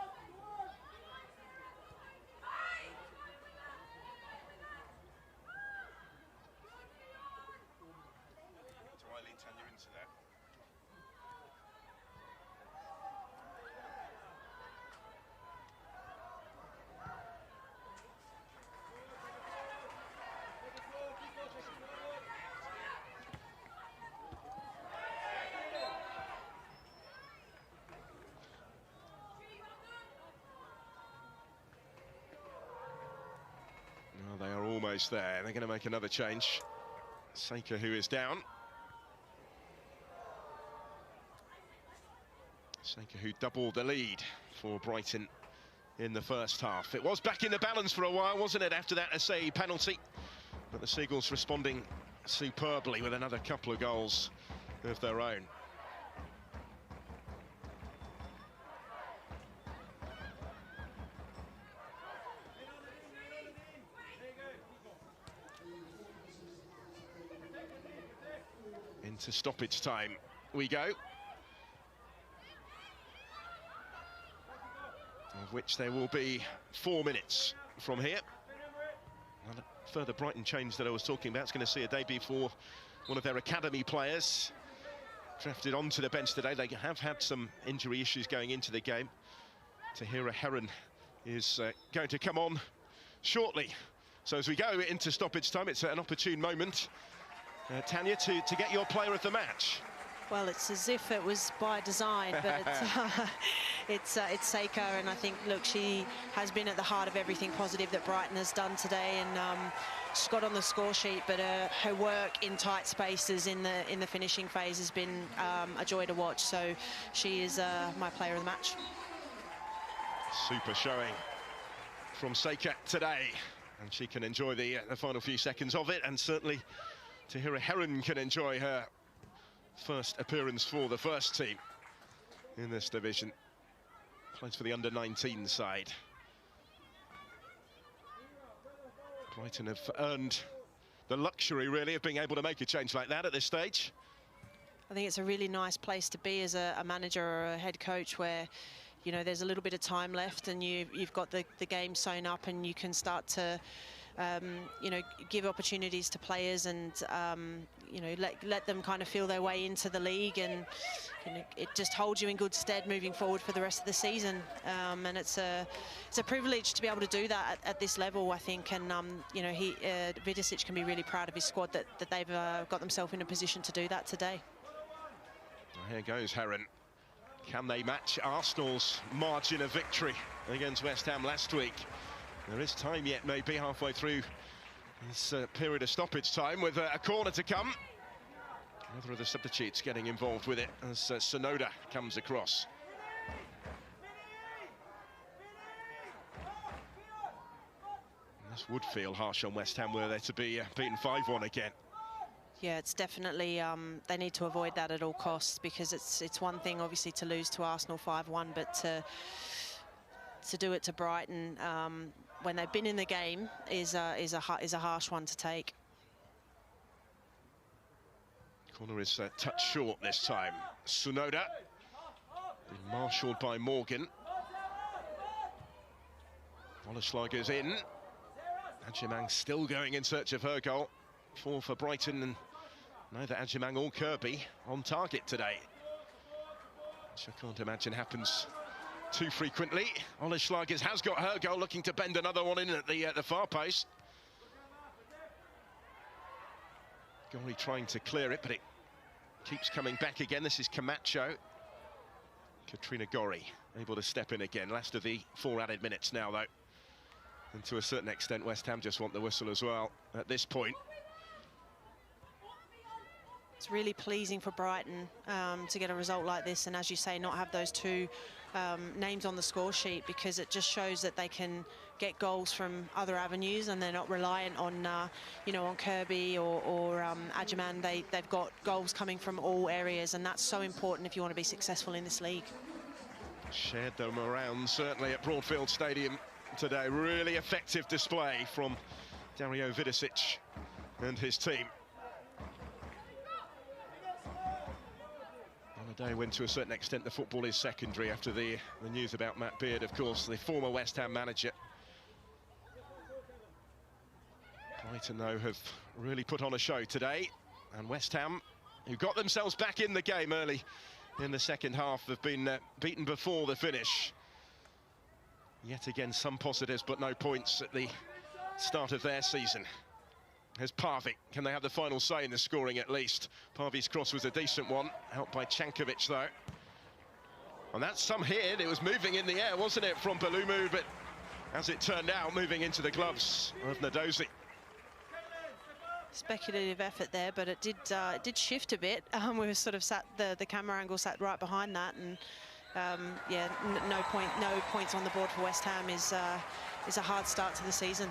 They are almost there. They're going to make another change. Seika, who is down. Seika, who doubled the lead for Brighton in the first half. It was back in the balance for a while, wasn't it, after that Asai penalty? But the Seagulls responding superbly with another couple of goals of their own. Into stoppage time we go, of which there will be 4 minutes from here. Another further Brighton change that I was talking about is going to see a debut for one of their academy players, drafted onto the bench today. They have had some injury issues going into the game. Tahira Heron is going to come on shortly. So as we go into stoppage time, it's an opportune moment, Tanya, to get your player of the match. Well, it's as if it was by design, but it's Seika, and I think, look, she has been at the heart of everything positive that Brighton has done today, and she's got on the score sheet, but her work in tight spaces in the finishing phase has been a joy to watch. So she is my player of the match. Super showing from Seika today, and she can enjoy the final few seconds of it, and certainly Tahira Heron can enjoy her first appearance for the first team in this division. Plays for the under-19 side. Brighton have earned the luxury, really, of being able to make a change like that at this stage. I think it's a really nice place to be as a manager or a head coach, where, you know, there's a little bit of time left and you've got the game sewn up, and you can start to, you know, give opportunities to players and, you know, let them kind of feel their way into the league, and you know, it just holds you in good stead moving forward for the rest of the season. And it's a privilege to be able to do that at this level, I think. And you know, Vidicic can be really proud of his squad that they've got themselves in a position to do that today. Well, here goes Heron. Can they match Arsenal's margin of victory against West Ham last week? There is time yet, maybe halfway through this period of stoppage time, with a corner to come. Another of the substitutes getting involved with it as Sonoda comes across. And this would feel harsh on West Ham were they to be beaten 5-1 again. Yeah, it's definitely, they need to avoid that at all costs, because it's one thing obviously to lose to Arsenal 5-1, but to do it to Brighton when they've been in the game is a harsh one to take. Corner is touch short this time. Sonoda being marshalled by Morgan. Olleslager's in. Adjemang still going in search of her goal. 4 for Brighton, and neither Adjemang or Kirby on target today, which I can't imagine happens too frequently. Olleslager has got her goal, looking to bend another one in at the far post. Goalie trying to clear it, but it keeps coming back again. This is Camacho. Katrina Gorry able to step in again. Last of the 4 added minutes now, though. And to a certain extent, West Ham just want the whistle as well at this point. It's really pleasing for Brighton to get a result like this, and as you say, not have those 2 names on the score sheet, because it just shows that they can get goals from other avenues and they're not reliant on, you know, on Kirby or Adjemang. They've got goals coming from all areas, and that's so important if you want to be successful in this league. Shared them around, certainly at Broadfield Stadium today. Really effective display from Dario Vidicic and his team. On a day when, to a certain extent, the football is secondary after the news about Matt Beard, of course, the former West Ham manager. Brighton, though, have really put on a show today, and West Ham, who got themselves back in the game early in the second half, have been beaten before the finish. Yet again, some positives, but no points at the start of their season. Here's Pavic. Can they have the final say in the scoring at least? Pavic's cross was a decent one, helped by Cankovic, though. And that's some hit. It was moving in the air, wasn't it, from Balumu, but as it turned out, moving into the gloves of Nadozi. Speculative effort there, but it did shift a bit. We were sort of the camera angle sat right behind that, and yeah, no points on the board for West Ham is a hard start to the season.